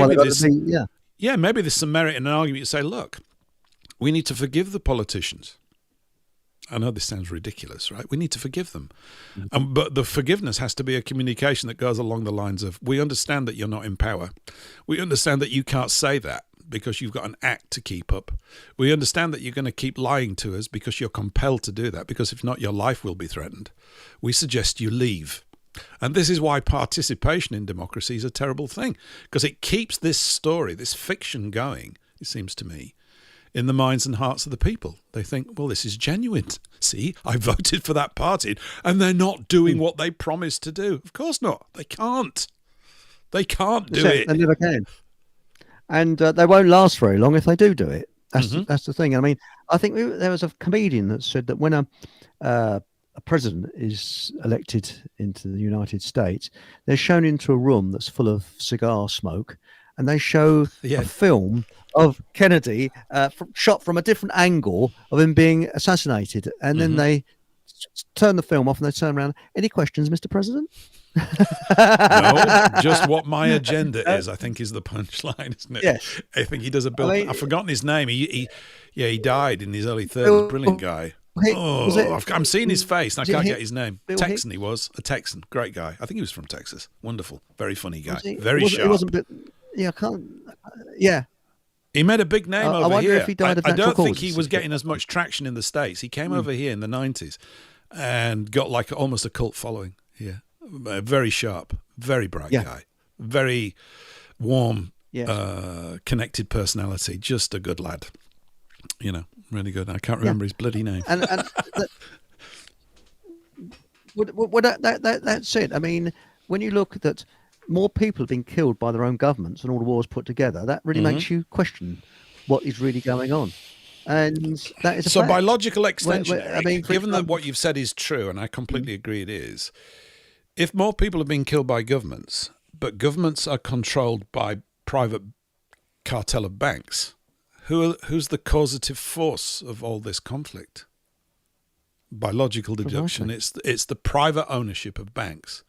some merit in an argument to say, look, we need to forgive the politicians. I know this sounds ridiculous, right? We need to forgive them. But the forgiveness has to be a communication that goes along the lines of, we understand that you're not in power. We understand that you can't say that because you've got an act to keep up. We understand that you're going to keep lying to us because you're compelled to do that, because if not, your life will be threatened. We suggest you leave. And this is why participation in democracy is a terrible thing, because it keeps this story, this fiction going, it seems to me, in the minds and hearts of the people. They think, well, this is genuine. See, I voted for that party and they're not doing what they promised to do. Of course not. They can't. They can't do it. They never can. And they won't last very long if they do it. That's the thing. I mean, I think there was a comedian that said that when a president is elected into the United States, they're shown into a room that's full of cigar smoke, and they show a film of Kennedy shot from a different angle of him being assassinated. And then they turn the film off and they turn around. Any questions, Mr. President? No, just what my agenda is, I think, is the punchline, isn't it? Yes. I think he does a bill. I've forgotten his name. He died in his early 30s. Brilliant guy. I'm seeing his face and I can't get his name. Texan he was. A Texan. Great guy. I think he was from Texas. Wonderful. Very funny guy. Very sharp. He made a big name over here. If he died of I don't think he was getting as much traction in the States. He came over here in the 90s and got like almost a cult following here. Very sharp, very bright guy, very warm, connected personality, just a good lad. You know, really good. I can't remember his bloody name. And that's it. I mean, when you look at that, more people have been killed by their own governments and all the wars put together. That really makes you question what is really going on. And that is a fact. By logical extension, Eric, given that what you've said is true, and I completely agree it is, if more people have been killed by governments, but governments are controlled by private cartel of banks, who's the causative force of all this conflict? By logical deduction, it's the private ownership of banks.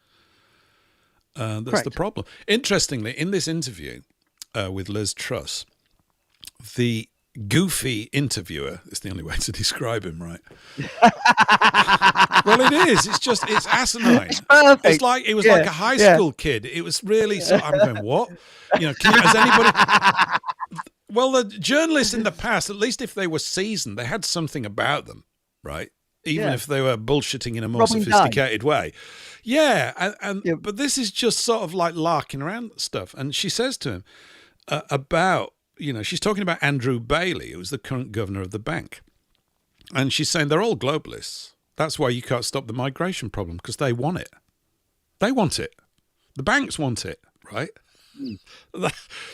That's the problem. Interestingly, in this interview with Liz Truss, the goofy interviewer, it's the only way to describe him, right? Well, it is. It's asinine. It's perfect. It's like, it was like a high school kid. It was really, I'm going, what? You know, has anybody... Well, the journalists in the past, at least if they were seasoned, they had something about them, right? Even if they were bullshitting in a more sophisticated way. Yeah, but this is just sort of like larking around stuff. And she says to him about, you know, she's talking about Andrew Bailey, who was the current governor of the bank. And she's saying they're all globalists. That's why you can't stop the migration problem, because they want it. They want it. The banks want it, right?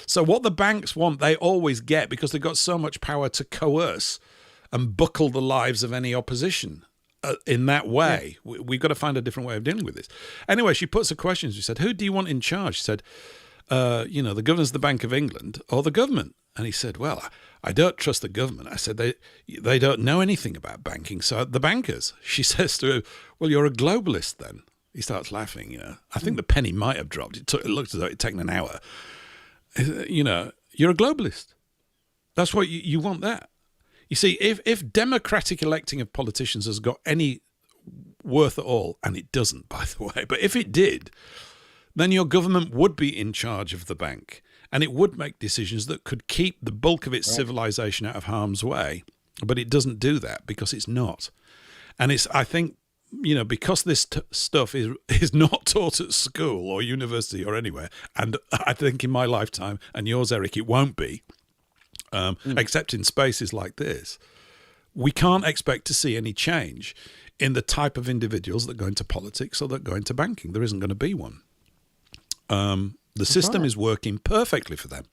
So what the banks want, they always get, because they've got so much power to coerce and buckle the lives of any opposition in that way. We've got to find a different way of dealing with this. Anyway, she puts a question. She said, who do you want in charge? She said, the governors of the Bank of England or the government? And he said, well, I don't trust the government. I said, they don't know anything about banking, so the bankers. She says to him, well, you're a globalist then. He starts laughing, you know. I think the penny might have dropped. It looked as though it had taken an hour. You know, you're a globalist. That's what you want that. You see, if democratic electing of politicians has got any worth at all, and it doesn't, by the way, but if it did, then your government would be in charge of the bank, and it would make decisions that could keep the bulk of its civilization out of harm's way. But it doesn't do that because it's not. And I think, you know, because this stuff is not taught at school or university or anywhere, and I think in my lifetime, and yours, Eric, it won't be, except in spaces like this, we can't expect to see any change in the type of individuals that go into politics or that go into banking. There isn't going to be one. The system is working perfectly for them.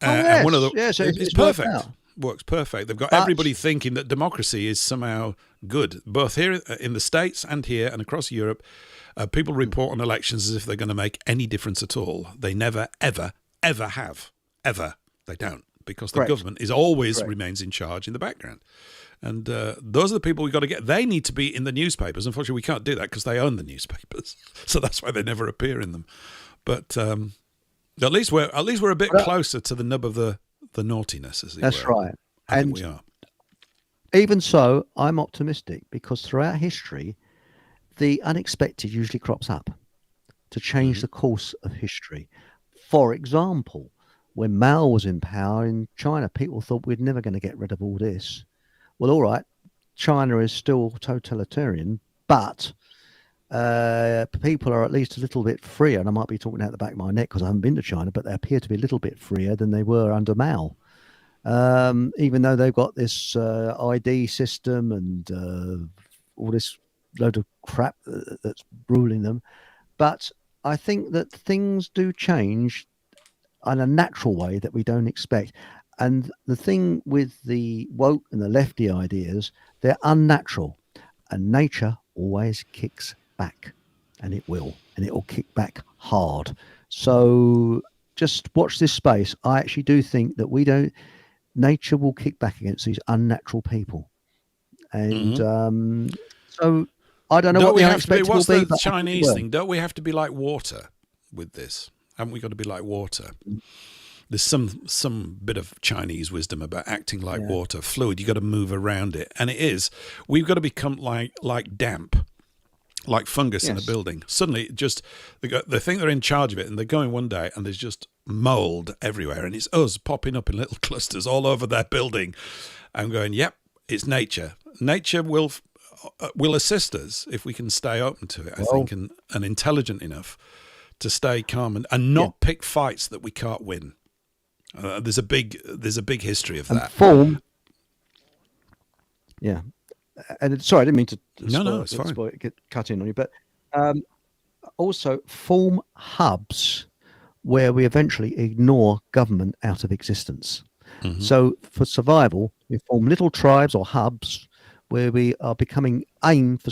And one of the it's perfect. Works perfect. They've got everybody thinking that democracy is somehow good, both here in the States and here and across Europe. People report on elections as if they're going to make any difference at all. They never, ever, ever have. Ever. They don't. because the government is always remains in charge in the background. And those are the people we've got to get. They need to be in the newspapers. Unfortunately, we can't do that because they own the newspapers. So that's why they never appear in them. But at least we're a bit closer to the nub of the naughtiness, as it were. That's right. I think we are. Even so, I'm optimistic because throughout history, the unexpected usually crops up to change the course of history. For example, when Mao was in power in China, people thought we're never going to get rid of all this. Well, all right, China is still totalitarian, but people are at least a little bit freer. And I might be talking out the back of my neck because I haven't been to China, but they appear to be a little bit freer than they were under Mao. Even though they've got this ID system and all this load of crap that's ruling them. But I think that things do change in a natural way that we don't expect. And the thing with the woke and the lefty ideas, they're unnatural. And nature always kicks back. And it will kick back hard. So just watch this space. I actually do think that nature will kick back against these unnatural people. And so I don't know what the unexpected will be. What's the Chinese thing? Don't we have to be like water with this? Haven't we got to be like water? There's some bit of Chinese wisdom about acting like water, fluid. You got to move around it, and it is. We've got to become like damp, like fungus in a building. Suddenly, they think they're in charge of it, and they're going one day, and there's just mold everywhere, and it's us popping up in little clusters all over their building. I'm going, yep, it's nature. Nature will assist us if we can stay open to it. I think, and intelligent enough to stay calm and not pick fights that we can't win. There's a big history of that. Form. Yeah. And sorry, I didn't mean to it's fine. Get cut in on you, but also form hubs where we eventually ignore government out of existence. Mm-hmm. So for survival, we form little tribes or hubs where we are becoming aimed for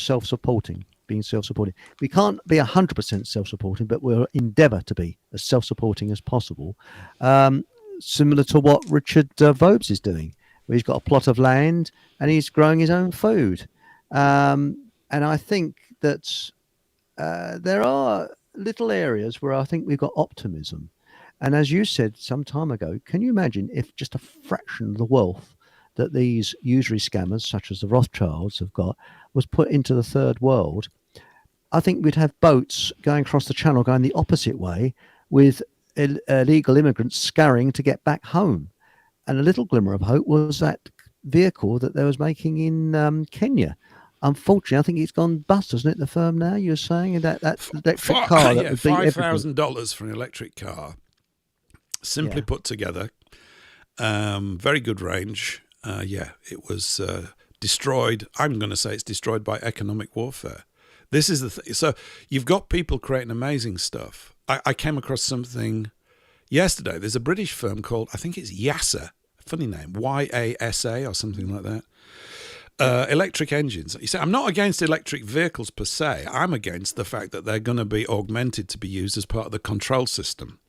being self-supporting. We can't be 100% self-supporting, but we'll endeavour to be as self-supporting as possible. Similar to what Richard Vobes is doing, where he's got a plot of land and he's growing his own food. And I think that there are little areas where I think we've got optimism. And as you said some time ago, can you imagine if just a fraction of the wealth that these usury scammers, such as the Rothschilds, have got, was put into the third world? I think we'd have boats going across the channel going the opposite way with illegal immigrants scurrying to get back home. And a little glimmer of hope was that vehicle that they was making in Kenya. Unfortunately, I think it's gone bust, hasn't it, the firm now? You're saying that electric car that would beat $5,000 for an electric car. Simply put together. Very good range. It was destroyed. I'm going to say it's destroyed by economic warfare. This is the thing. So you've got people creating amazing stuff. I came across something yesterday. There's a British firm called, I think it's YASA, funny name, YASA or something like that. Electric engines. You say, I'm not against electric vehicles per se. I'm against the fact that they're going to be augmented to be used as part of the control system,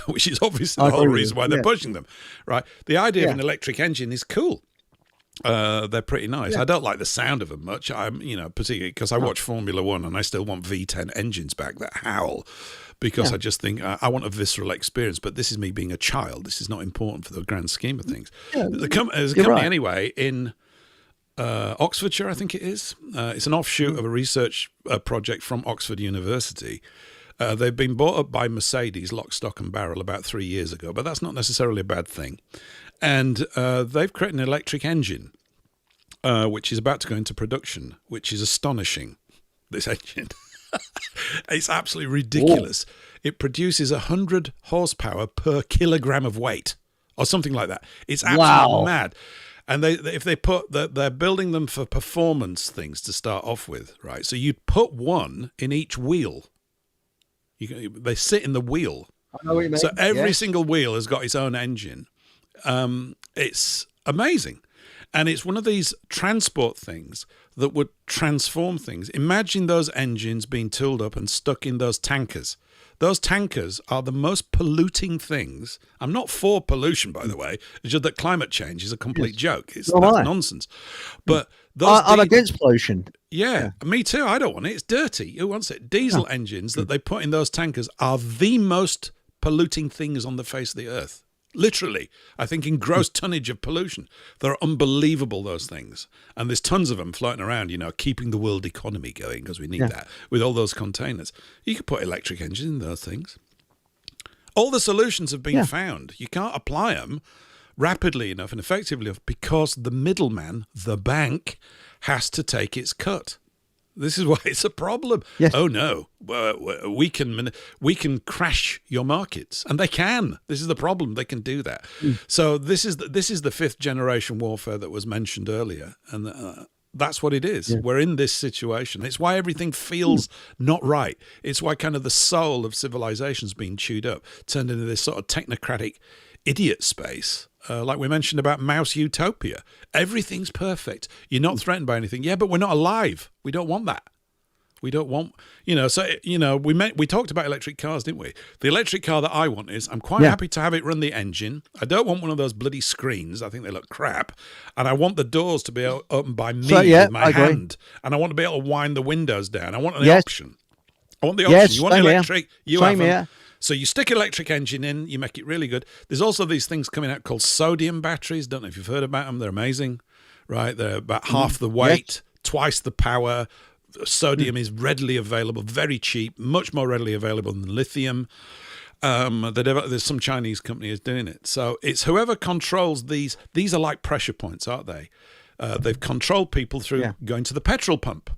which is obviously the whole reason why they're pushing them, right? The idea of an electric engine is cool. They're pretty nice. Yeah. I don't like the sound of them much. Particularly because I watch Formula One and I still want V10 engines back that howl, because I just think I want a visceral experience. But this is me being a child. This is not important for the grand scheme of things. Yeah, there's a company anyway in Oxfordshire, I think it is. It's an offshoot of a research project from Oxford University. They've been bought up by Mercedes, lock, stock and barrel, about 3 years ago, but that's not necessarily a bad thing. And they've created an electric engine, which is about to go into production, which is astonishing, this engine. It's absolutely ridiculous. Whoa. It produces 100 horsepower per kilogram of weight, or something like that. It's absolutely mad. And they're building them for performance things to start off with, right? So you'd put one in each wheel. They sit in the wheel. I know what you mean. So every single wheel has got its own engine. It's amazing. And it's one of these transport things that would transform things. Imagine those engines being tooled up and stuck in those tankers. Those tankers are the most polluting things. I'm not for pollution, by the way. It's just that climate change is a complete joke. That's nonsense. But I'm against pollution. Yeah, me too. I don't want it. It's dirty. Who wants it? Diesel engines that they put in those tankers are the most polluting things on the face of the earth. Literally, I think in gross tonnage of pollution. They're unbelievable, those things. And there's tons of them floating around, keeping the world economy going, because we need that with all those containers. You could put electric engines in those things. All the solutions have been found. You can't apply them rapidly enough and effectively enough because the middleman, the bank, has to take its cut. This is why it's a problem. Yes. Oh no, we can crash your markets, and they can. This is the problem. They can do that. So this is the fifth generation warfare that was mentioned earlier, and that's what it is. Yeah. We're in this situation. It's why everything feels not right. It's why kind of the soul of civilization's been chewed up, turned into this sort of technocratic idiot space. Like we mentioned about Mouse Utopia. Everything's perfect. You're not threatened by anything. Yeah, but we're not alive. We don't want that. We don't want, we talked about electric cars, didn't we? The electric car that I want I'm quite happy to have it run the engine. I don't want one of those bloody screens. I think they look crap. And I want the doors to be opened by me with my hand. And I want to be able to wind the windows down. I want an option. I want the option. You want electric, you have them. So you stick an electric engine in, you make it really good. There's also these things coming out called sodium batteries. Don't know if you've heard about them. They're amazing, right? They're about half the weight, twice the power. Sodium is readily available, very cheap, much more readily available than lithium. There's some Chinese company is doing it. So it's whoever controls these. These are like pressure points, aren't they? They've controlled people through going to the petrol pump.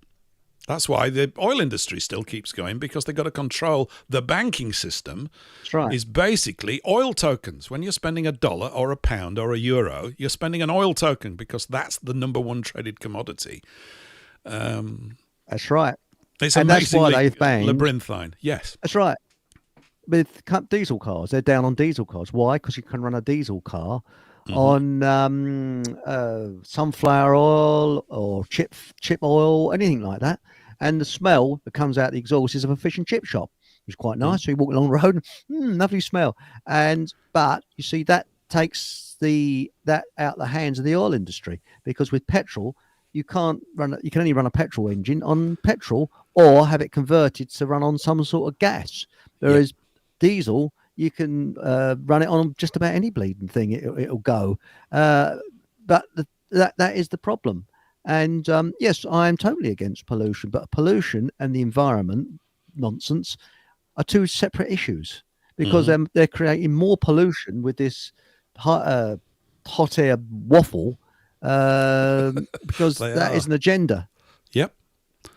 That's why the oil industry still keeps going, because they've got to control the banking system. That's right. Is basically oil tokens. When you're spending $1 or £1 or €1, you're spending an oil token because that's the number one traded commodity. That's right. It's and that's why they've banned labyrinthine. Yes. That's right. With diesel cars, they're down on diesel cars. Why? Because you can run a diesel car on sunflower oil or chip oil, anything like that. And the smell that comes out the exhaust is of a fish and chip shop, which is quite nice. So you walk along the road, lovely smell. But you see, that takes that out the hands of the oil industry, because with petrol, you can only run a petrol engine on petrol or have it converted to run on some sort of gas. Whereas diesel, you can run it on just about any bleeding thing. It'll go. But that is the problem. And yes, I am totally against pollution, but pollution and the environment nonsense are two separate issues, because they're creating more pollution with this hot air waffle, because that is an agenda. Yep.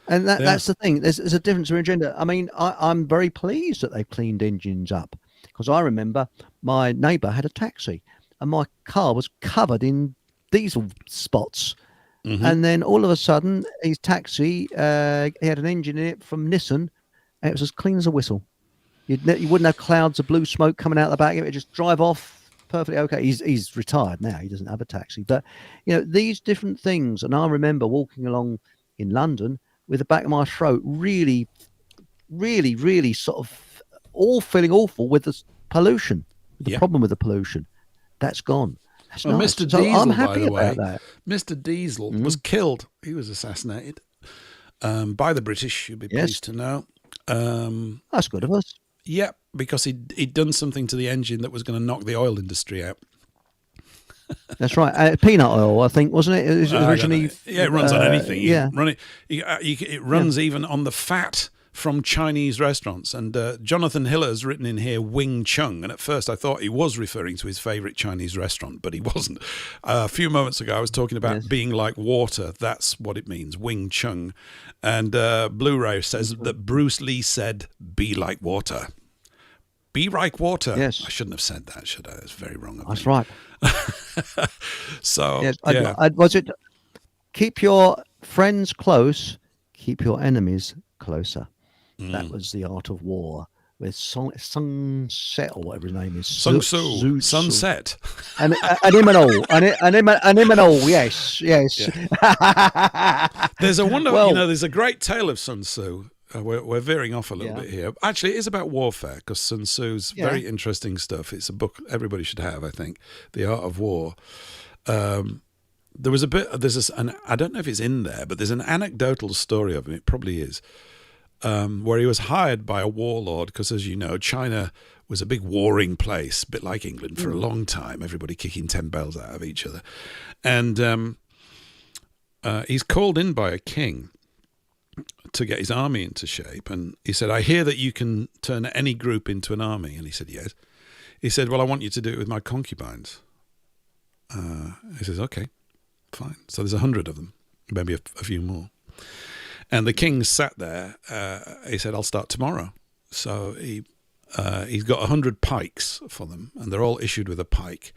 And that's the thing. There's a difference in agenda. I mean, I'm very pleased that they've cleaned engines up, because I remember my neighbour had a taxi and my car was covered in diesel spots. And then all of a sudden, his taxi, he had an engine in it from Nissan, and it was as clean as a whistle. You wouldn't have clouds of blue smoke coming out the back of it. It'd just drive off perfectly okay. He's retired now. He doesn't have a taxi. But, these different things. And I remember walking along in London with the back of my throat really, really, really sort of feeling awful with the pollution, the problem with the pollution. That's gone. Well, nice. Mr. Diesel, I'm happy by the way, that. Mr. Diesel was killed. He was assassinated by the British, you'll be pleased to know. That's good of us. Yeah, because he'd done something to the engine that was going to knock the oil industry out. That's right. Peanut oil, I think, wasn't it? It was originally. Yeah, it runs on anything. It runs even on the fat from Chinese restaurants. And Jonathan Hiller's written in here Wing Chun, and at first I thought he was referring to his favourite Chinese restaurant, but he wasn't. A few moments ago I was talking about being like water. That's what it means, Wing Chun. And Blu-ray says that Bruce Lee said, "Be like water." Be like water. Yes. I shouldn't have said that, should I? That's very wrong of me. That's right. So, yes, was it keep your friends close, keep your enemies closer. That was the art of war. with Sunset or whatever his name is. Sunset. And him and all. And him and all, yes. Yeah. There's a wonderful, there's a great tale of Sun Tzu. We're veering off a little bit here. Actually, it is about warfare, because Sun Tzu's very interesting stuff. It's a book everybody should have, I think, The Art of War. There was I don't know if it's in there, but there's an anecdotal story of him, it probably is, where he was hired by a warlord, because, as you know, China was a big warring place, a bit like England for a long time, everybody kicking 10 bells out of each other. And he's called in by a king to get his army into shape. And he said, I hear that you can turn any group into an army. And he said, yes. He said, well, I want you to do it with my concubines. He says, okay, fine. So there's 100 of them, maybe a few more. And the king sat there. He said, I'll start tomorrow. So he's got 100 pikes for them, and they're all issued with a pike.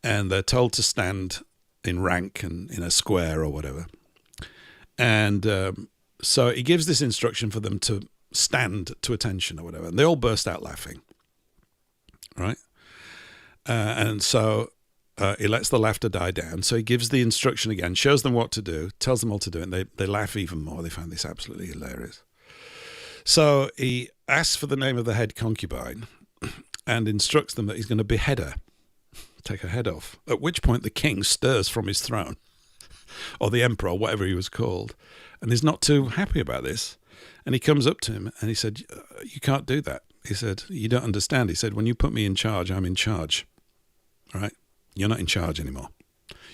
And they're told to stand in rank and in a square or whatever. And so he gives this instruction for them to stand to attention or whatever. And they all burst out laughing, right? And so he lets the laughter die down. So he gives the instruction again, shows them what to do, tells them all to do it, and they laugh even more. They find this absolutely hilarious. So he asks for the name of the head concubine and instructs them that he's going to behead her, take her head off, at which point the king stirs from his throne, or the emperor, or whatever he was called, and he's not too happy about this. And he comes up to him and he said, you can't do that. He said, you don't understand. He said, when you put me in charge, I'm in charge, all right? You're not in charge anymore.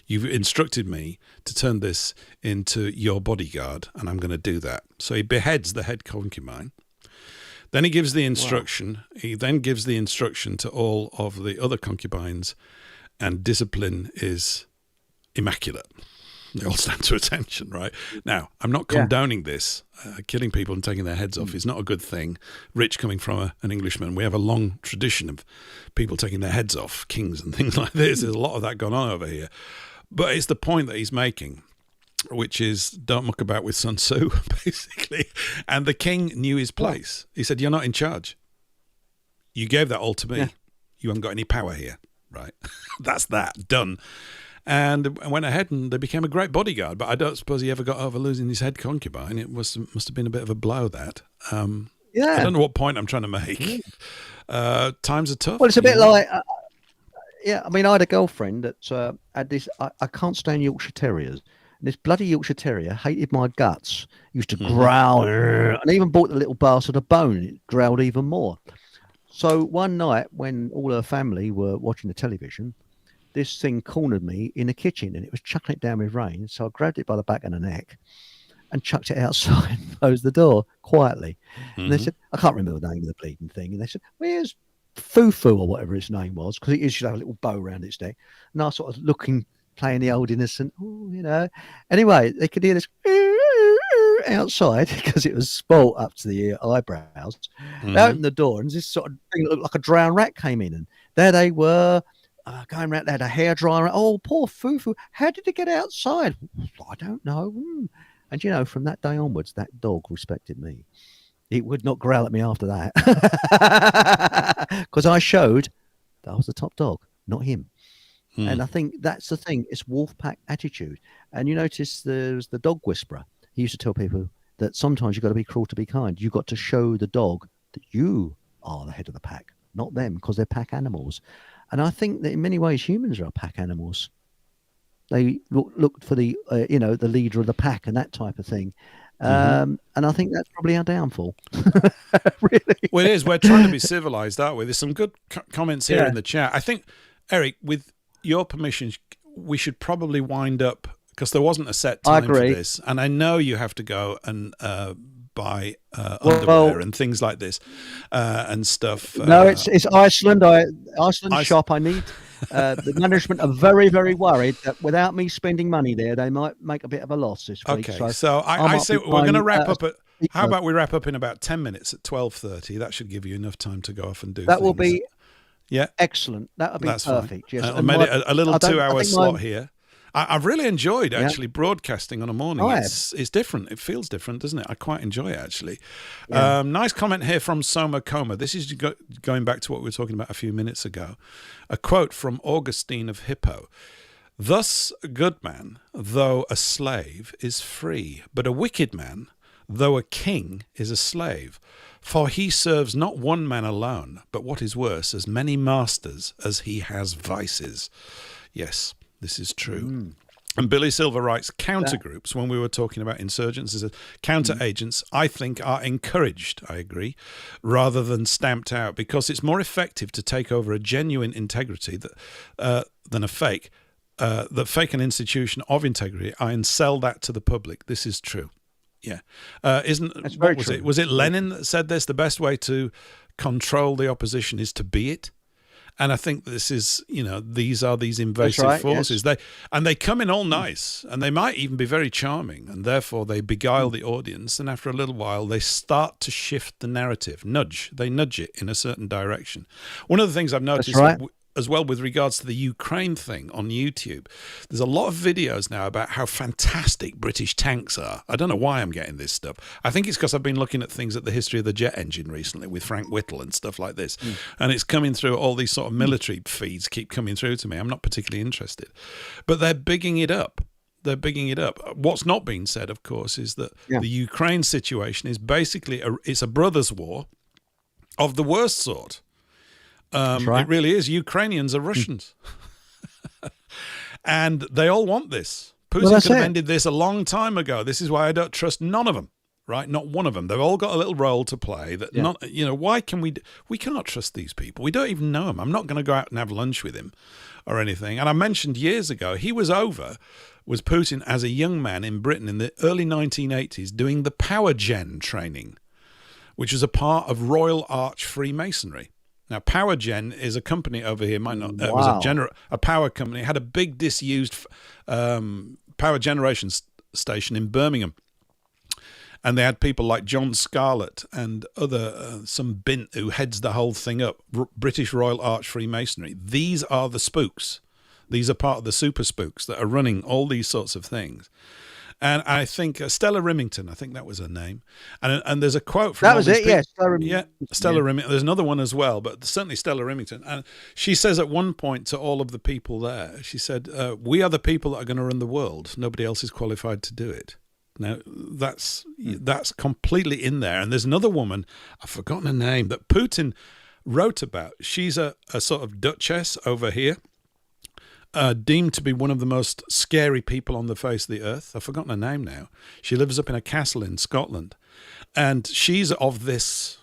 You've instructed me to turn this into your bodyguard, and I'm going to do that. So he beheads the head concubine. Then he gives the instruction. Wow. He then gives the instruction to all of the other concubines, and discipline is immaculate. They all stand to attention, right? Now, I'm not condoning this. Killing people and taking their heads off is not a good thing. Rich coming from an Englishman, we have a long tradition of people taking their heads off, kings and things like this. There's a lot of that going on over here. But it's the point that he's making, which is don't muck about with Sun Tzu, basically. And the king knew his place. He said, you're not in charge. You gave that all to me. Yeah. You haven't got any power here, right? That's that, done. And went ahead and they became a great bodyguard. But I don't suppose he ever got over losing his head concubine. It must have been a bit of a blow, that. I don't know what point I'm trying to make. Times are tough. Well, it's a bit like... I mean, I had a girlfriend that had this... I can't stand Yorkshire Terriers. And this bloody Yorkshire Terrier hated my guts. Used to growl. And even bought the little bastard a bone. And it growled even more. So one night when all her family were watching the television... this thing cornered me in the kitchen and it was chucking it down with rain. So I grabbed it by the back of the neck and chucked it outside and closed the door quietly. And they said, I can't remember the name of the bleeding thing. And they said, where's Foo-Foo or whatever its name was? Because it used to have a little bow around its neck. And I was sort of playing the old innocent, Anyway, they could hear this outside because it was spoilt up to the eyebrows. They opened the door and this sort of thing that looked like a drowned rat came in. And there they were. Going around, they had a hairdryer. Oh, poor Foo-Foo. How did it get outside? I don't know. And, from that day onwards, that dog respected me. It would not growl at me after that. Because I showed that I was the top dog, not him. And I think that's the thing. It's wolf pack attitude. And you notice there's the dog whisperer. He used to tell people that sometimes you've got to be cruel to be kind. You've got to show the dog that you are the head of the pack, not them, because they're pack animals. And I think that in many ways, humans are pack animals. They look for the, the leader of the pack and that type of thing. And I think that's probably our downfall. Really. Well, it is. We're trying to be civilized, aren't we? There's some good comments here in the chat. I think, Eric, with your permission, we should probably wind up, because there wasn't a set time for this. And I know you have to go and buy underwear and things like this and stuff. No, it's Iceland. Iceland shop. I need. The management are very, very worried that without me spending money there, they might make a bit of a loss this week. Okay, so I say we're going to wrap up at. How about we wrap up in about 10 minutes at 12:30? That should give you enough time to go off and do. That will be excellent. That would be perfect. Yes, I made it a little 2-hour slot here. I've really enjoyed actually broadcasting on a morning. It's different. It feels different, doesn't it? I quite enjoy it, actually. Yeah. Nice comment here from Soma Coma. This is going back to what we were talking about a few minutes ago. A quote from Augustine of Hippo. Thus a good man, though a slave, is free, but a wicked man, though a king, is a slave. For he serves not one man alone, but what is worse, as many masters as he has vices. Yes, this is true. And Billy Silver writes, counter-groups, when we were talking about insurgents as counter-agents, I think are encouraged, I agree, rather than stamped out, because it's more effective to take over a genuine integrity than a fake. The fake an institution of integrity and sell that to the public. This is true. Yeah. Was it Lenin that said this? The best way to control the opposition is to be it. And I think this is, these are these invasive forces. Yes. They come in all nice, and they might even be very charming, and therefore they beguile the audience. And after a little while, they start to shift the narrative. They nudge it in a certain direction. One of the things I've noticed as well with regards to the Ukraine thing on YouTube, there's a lot of videos now about how fantastic British tanks are. I don't know why I'm getting this stuff. I think it's because I've been looking at things at the history of the jet engine recently with Frank Whittle and stuff like this. And it's coming through, all these sort of military feeds keep coming through to me. I'm not particularly interested. But they're bigging it up. What's not being said, of course, is that the Ukraine situation is basically it's a brothers' war of the worst sort. It really is. Ukrainians are Russians. And they all want this. Putin could have ended this a long time ago. This is why I don't trust none of them, right? Not one of them. They've all got a little role to play. Why can we cannot trust these people. We don't even know them. I'm not going to go out and have lunch with him or anything. And I mentioned years ago, was Putin as a young man in Britain in the early 1980s doing the power gen training, which was a part of Royal Arch Freemasonry. Now, Power Gen is a company over here. Might not. It was a power company. It had a big disused power generation station in Birmingham, and they had people like John Scarlett and some bint who heads the whole thing up. British Royal Arch Freemasonry. These are the spooks. These are part of the super spooks that are running all these sorts of things. And I think Stella Rimington, I think that was her name. And there's a quote from... That was it, yes. Stella Rimington. There's another one as well, but certainly Stella Rimington. And she says at one point to all of the people there, she said, we are the people that are going to run the world. Nobody else is qualified to do it. Now, that's completely in there. And there's another woman, I've forgotten her name, that Putin wrote about. She's a sort of duchess over here. Deemed to be one of the most scary people on the face of the earth. I've forgotten her name now. She lives up in a castle in Scotland. And she's of this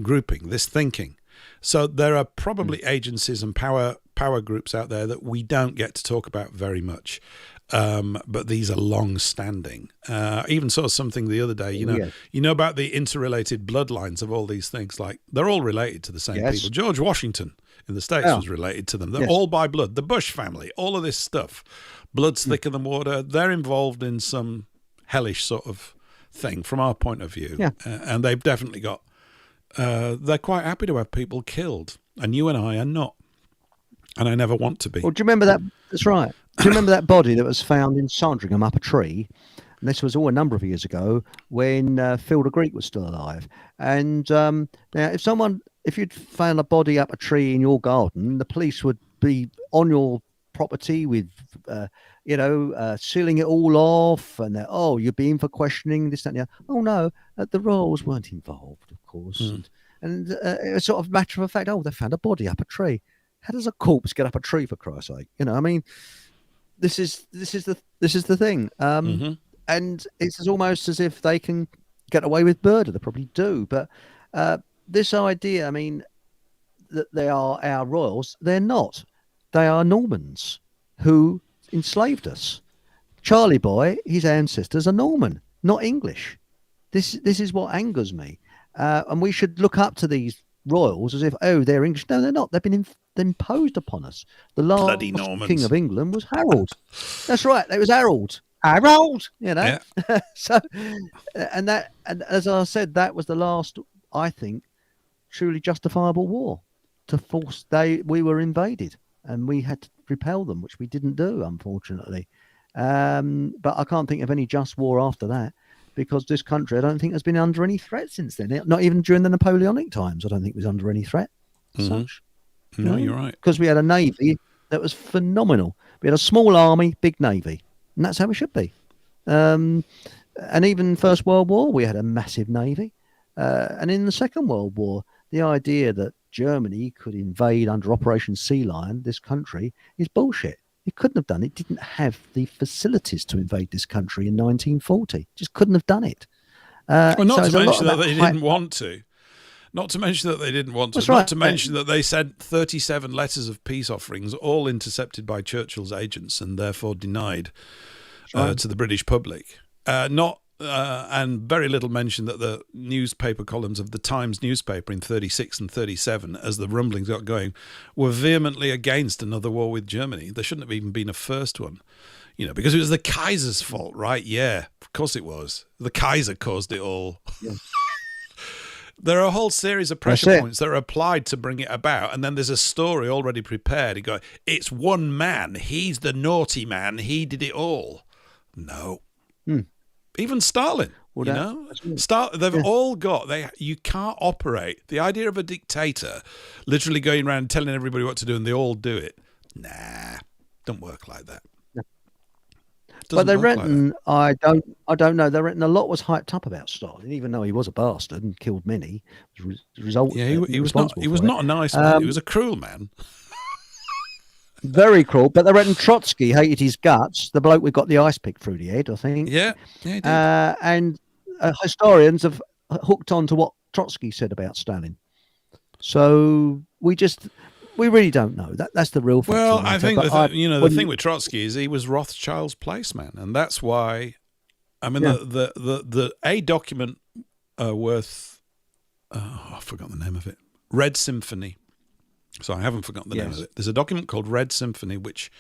grouping, this thinking. So there are probably agencies and power groups out there that we don't get to talk about very much. But these are long-standing. Even saw something the other day, you know about the interrelated bloodlines of all these things. Like, they're all related to the same people. George Washington in the States was related to them. They're all by blood. The Bush family, all of this stuff. Blood's thicker than water. They're involved in some hellish sort of thing from our point of view. Yeah. And they've definitely got... they're quite happy to have people killed. And you and I are not. And I never want to be. Well, do you remember that? That's right. Do you remember that body that was found in Sandringham up a tree? And this was a number of years ago when Phil the Greek was still alive. And now, if you'd found a body up a tree in your garden, the police would be on your property with, sealing it all off. And you're being for questioning, this, that, and the other. Oh, no, the royals weren't involved, of course. And it was sort of matter of fact, they found a body up a tree. How does a corpse get up a tree, for Christ's sake? This is the thing. And it's almost as if they can get away with murder. They probably do. But this idea, that they are our royals, they're not. They are Normans who enslaved us. Charlie Boy, his ancestors are Norman, not English. This is what angers me. And we should look up to these royals as if, they're English. No, they're not. They've been imposed upon us. The last king of England was Harold. That's right. It was Harold. Yeah. So, and as I said, that was the last, I think, truly justifiable war to force. We were invaded, and we had to repel them, which we didn't do, unfortunately. But I can't think of any just war after that, because this country, I don't think, has been under any threat since then. Not even during the Napoleonic times, I don't think it was under any threat as such. No, you're right. Because we had a navy that was phenomenal. We had a small army, big navy, and that's how it should be. And even First World War, we had a massive navy. And in the Second World War, the idea that Germany could invade under Operation Sea Lion this country is bullshit. It couldn't have done it. It didn't have the facilities to invade this country in 1940. Just couldn't have done it. Well, not to mention that they didn't want to. Not to mention that they didn't want to. Not to mention that they sent 37 letters of peace offerings, all intercepted by Churchill's agents and therefore denied to the British public. And very little mention that the newspaper columns of the Times newspaper in 36 and 37, as the rumblings got going, were vehemently against another war with Germany. There shouldn't have even been a first one, because it was the Kaiser's fault, right? Yeah, of course it was. The Kaiser caused it all. Yeah. There are a whole series of pressure points that are applied to bring it about, and then there's a story already prepared. You go, it's one man. He's the naughty man. He did it all. No. Even Stalin, they've all got, you can't operate. The idea of a dictator literally going around telling everybody what to do and they all do it. Nah, don't work like that. But they reckon, I don't know, they reckon a lot was hyped up about Stalin, even though he was a bastard and killed many. He was not a nice man, he was a cruel man. Very cruel, but they reckon Trotsky hated his guts. The bloke we got the ice pick through the head, I think. Yeah, he did. And historians have hooked on to what Trotsky said about Stalin. So we really don't know. That's the real fact. Well, I think the thing with Trotsky is he was Rothschild's placeman, and that's why. I mean, the a document worth. I forgot the name of it. Red Symphony. So I haven't forgotten the name of it. There's a document called Red Symphony, which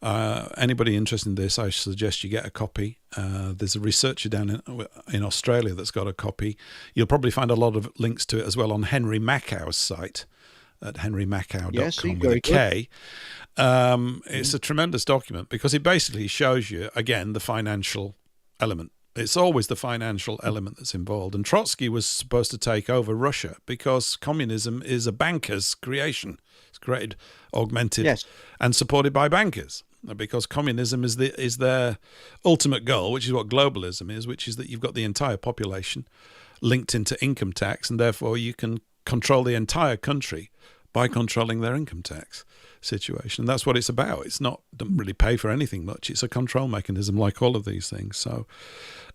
anybody interested in this, I suggest you get a copy. There's a researcher down in Australia that's got a copy. You'll probably find a lot of links to it as well on Henry Mackow's site at henrymacow.com with a K. It's a tremendous document because it basically shows you, again, the financial element. It's always the financial element that's involved. And Trotsky was supposed to take over Russia because communism is a banker's creation. It's created, augmented, and supported by bankers. Because communism is their ultimate goal, which is what globalism is, which is that you've got the entire population linked into income tax, and therefore you can control the entire country by controlling their income tax situation. That's what it's about. It's not, don't really pay for anything much. It's a control mechanism like all of these things. So,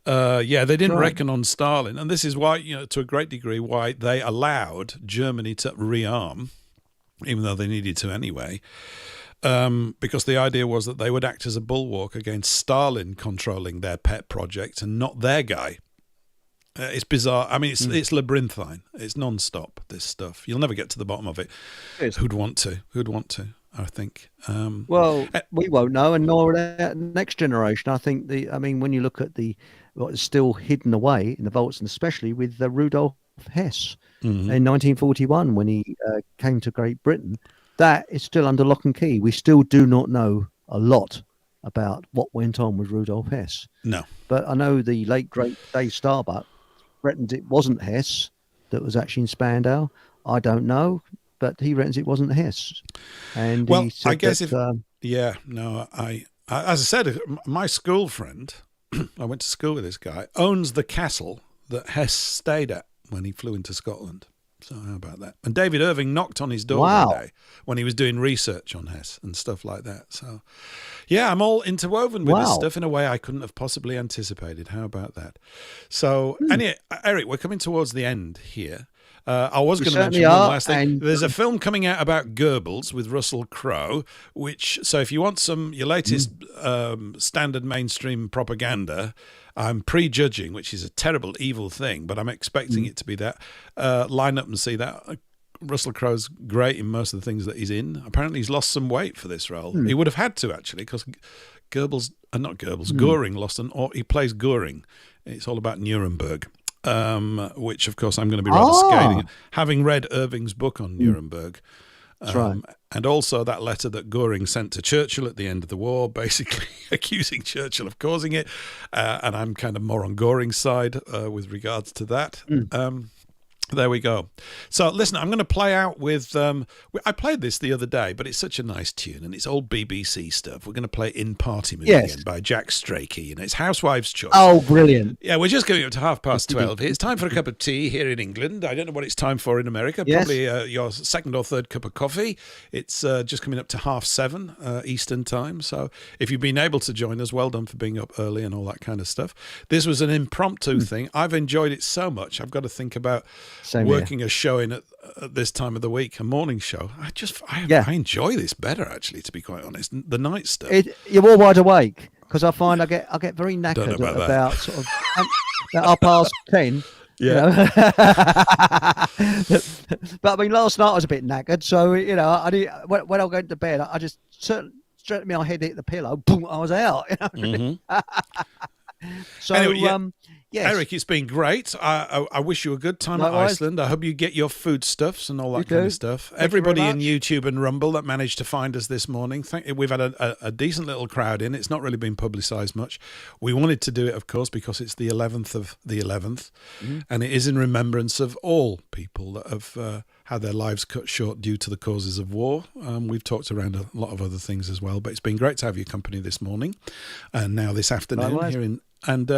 they didn't reckon on Stalin. And this is why, to a great degree, why they allowed Germany to rearm, even though they needed to anyway, because the idea was that they would act as a bulwark against Stalin controlling their pet project and not their guy. It's bizarre. I mean, it's labyrinthine. It's non-stop, this stuff. You'll never get to the bottom of it. Who'd want to? I think. We won't know, and nor the next generation. I think when you look at what is still hidden away in the vaults, and especially with Rudolf Hess in 1941 when he came to Great Britain, that is still under lock and key. We still do not know a lot about what went on with Rudolf Hess. No. But I know the late, great Dave Starbuck reckons it wasn't Hess that was actually in Spandau. I don't know, but he reckons it wasn't Hess. And he said I guess that, as I said, my school friend, I went to school with this guy, owns the castle that Hess stayed at when he flew into Scotland. So how about that? And David Irving knocked on his door one day when he was doing research on Hess and stuff like that. So, yeah, I'm all interwoven with this stuff in a way I couldn't have possibly anticipated. How about that? So, anyway, Eric, we're coming towards the end here. I was going to mention one last thing. There's a film coming out about Goebbels with Russell Crowe, so if you want your latest standard mainstream propaganda, I'm prejudging, which is a terrible, evil thing, but I'm expecting it to be that. Line up and see that. Russell Crowe's great in most of the things that he's in. Apparently he's lost some weight for this role. He would have had to, actually, because Goering lost he plays Goering. It's all about Nuremberg. Which, of course, I'm going to be rather scathing. Having read Irving's book on Nuremberg, That's right. And also that letter that Goring sent to Churchill at the end of the war, basically accusing Churchill of causing it. And I'm kind of more on Goring's side with regards to that. There we go. So, listen, I'm going to play out with... I played this the other day, but it's such a nice tune, and it's old BBC stuff. We're going to play In Party Mood again by Jack Strachey. You know, it's Housewives' Choice. Oh, brilliant. Yeah, we're just going up to 12:30. It's time for a cup of tea here in England. I don't know what it's time for in America. Probably your second or third cup of coffee. It's just coming up to 7:30 Eastern time. So if you've been able to join us, well done for being up early and all that kind of stuff. This was an impromptu thing. I've enjoyed it so much. I've got to think about... working a show in at this time of the week, a morning show. I enjoy this better, actually, to be quite honest. The night stuff. You're more wide awake, because I find I get very knackered about sort of about 10:30. Yeah. But I mean, last night I was a bit knackered, so when I go to bed, I just straight my head hit the pillow, boom, I was out. So anyway, yes. Eric, it's been great. I wish you a good time at Iceland. I hope you get your foodstuffs and all that kind of stuff. Everybody in YouTube and Rumble that managed to find us this morning, we've had a decent little crowd in. It's not really been publicised much. We wanted to do it, of course, because it's the 11th of the 11th, and it is in remembrance of all people that have had their lives cut short due to the causes of war. We've talked around a lot of other things as well, but it's been great to have your company this morning and now this afternoon here in. And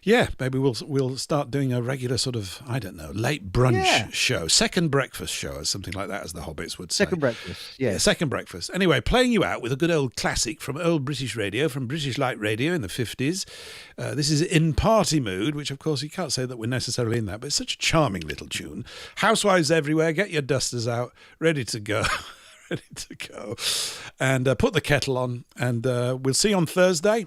maybe we'll start doing a regular sort of, I don't know, late brunch show, second breakfast show, or something like that, as the Hobbits would say. Second breakfast, yeah. Second breakfast. Anyway, playing you out with a good old classic from old British radio, from British Light Radio in the 50s. This is In Party Mood, which, of course, you can't say that we're necessarily in that, but it's such a charming little tune. Housewives everywhere, get your dusters out, ready to go. Ready to go. And put the kettle on, and we'll see you on Thursday.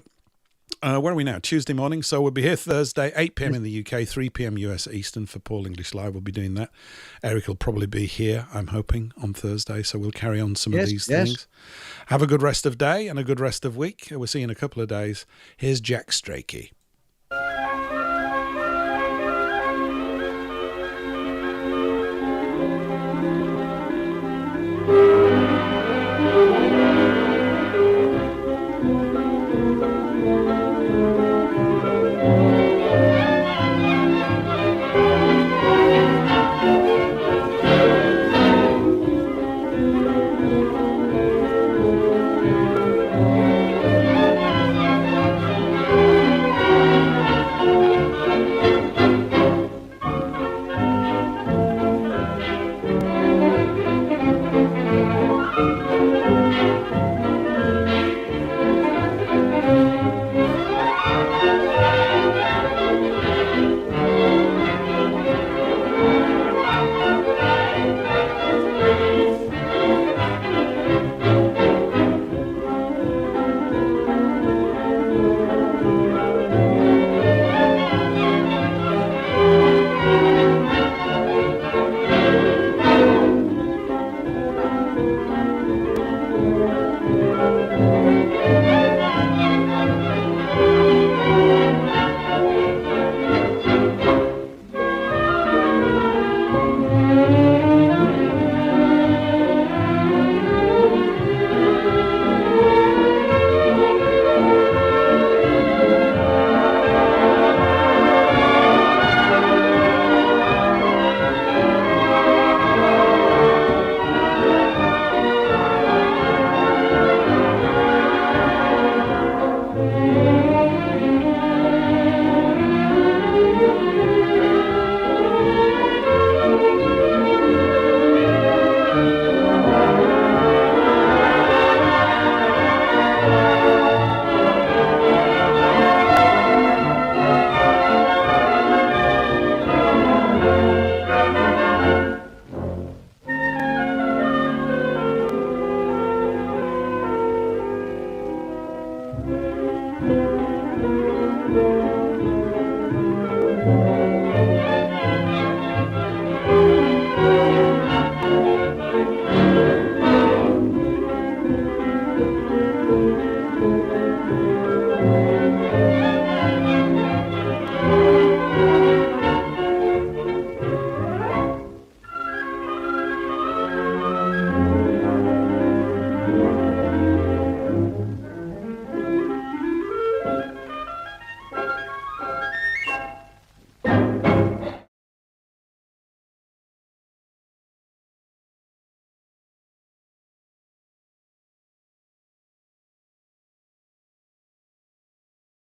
Where are we now? Tuesday morning. So we'll be here Thursday, 8 p.m. in the UK, 3 p.m. US Eastern for Paul English Live. We'll be doing that. Eric will probably be here, I'm hoping, on Thursday. So we'll carry on some of these things. Have a good rest of day and a good rest of week. We'll see you in a couple of days. Here's Jack Strachey.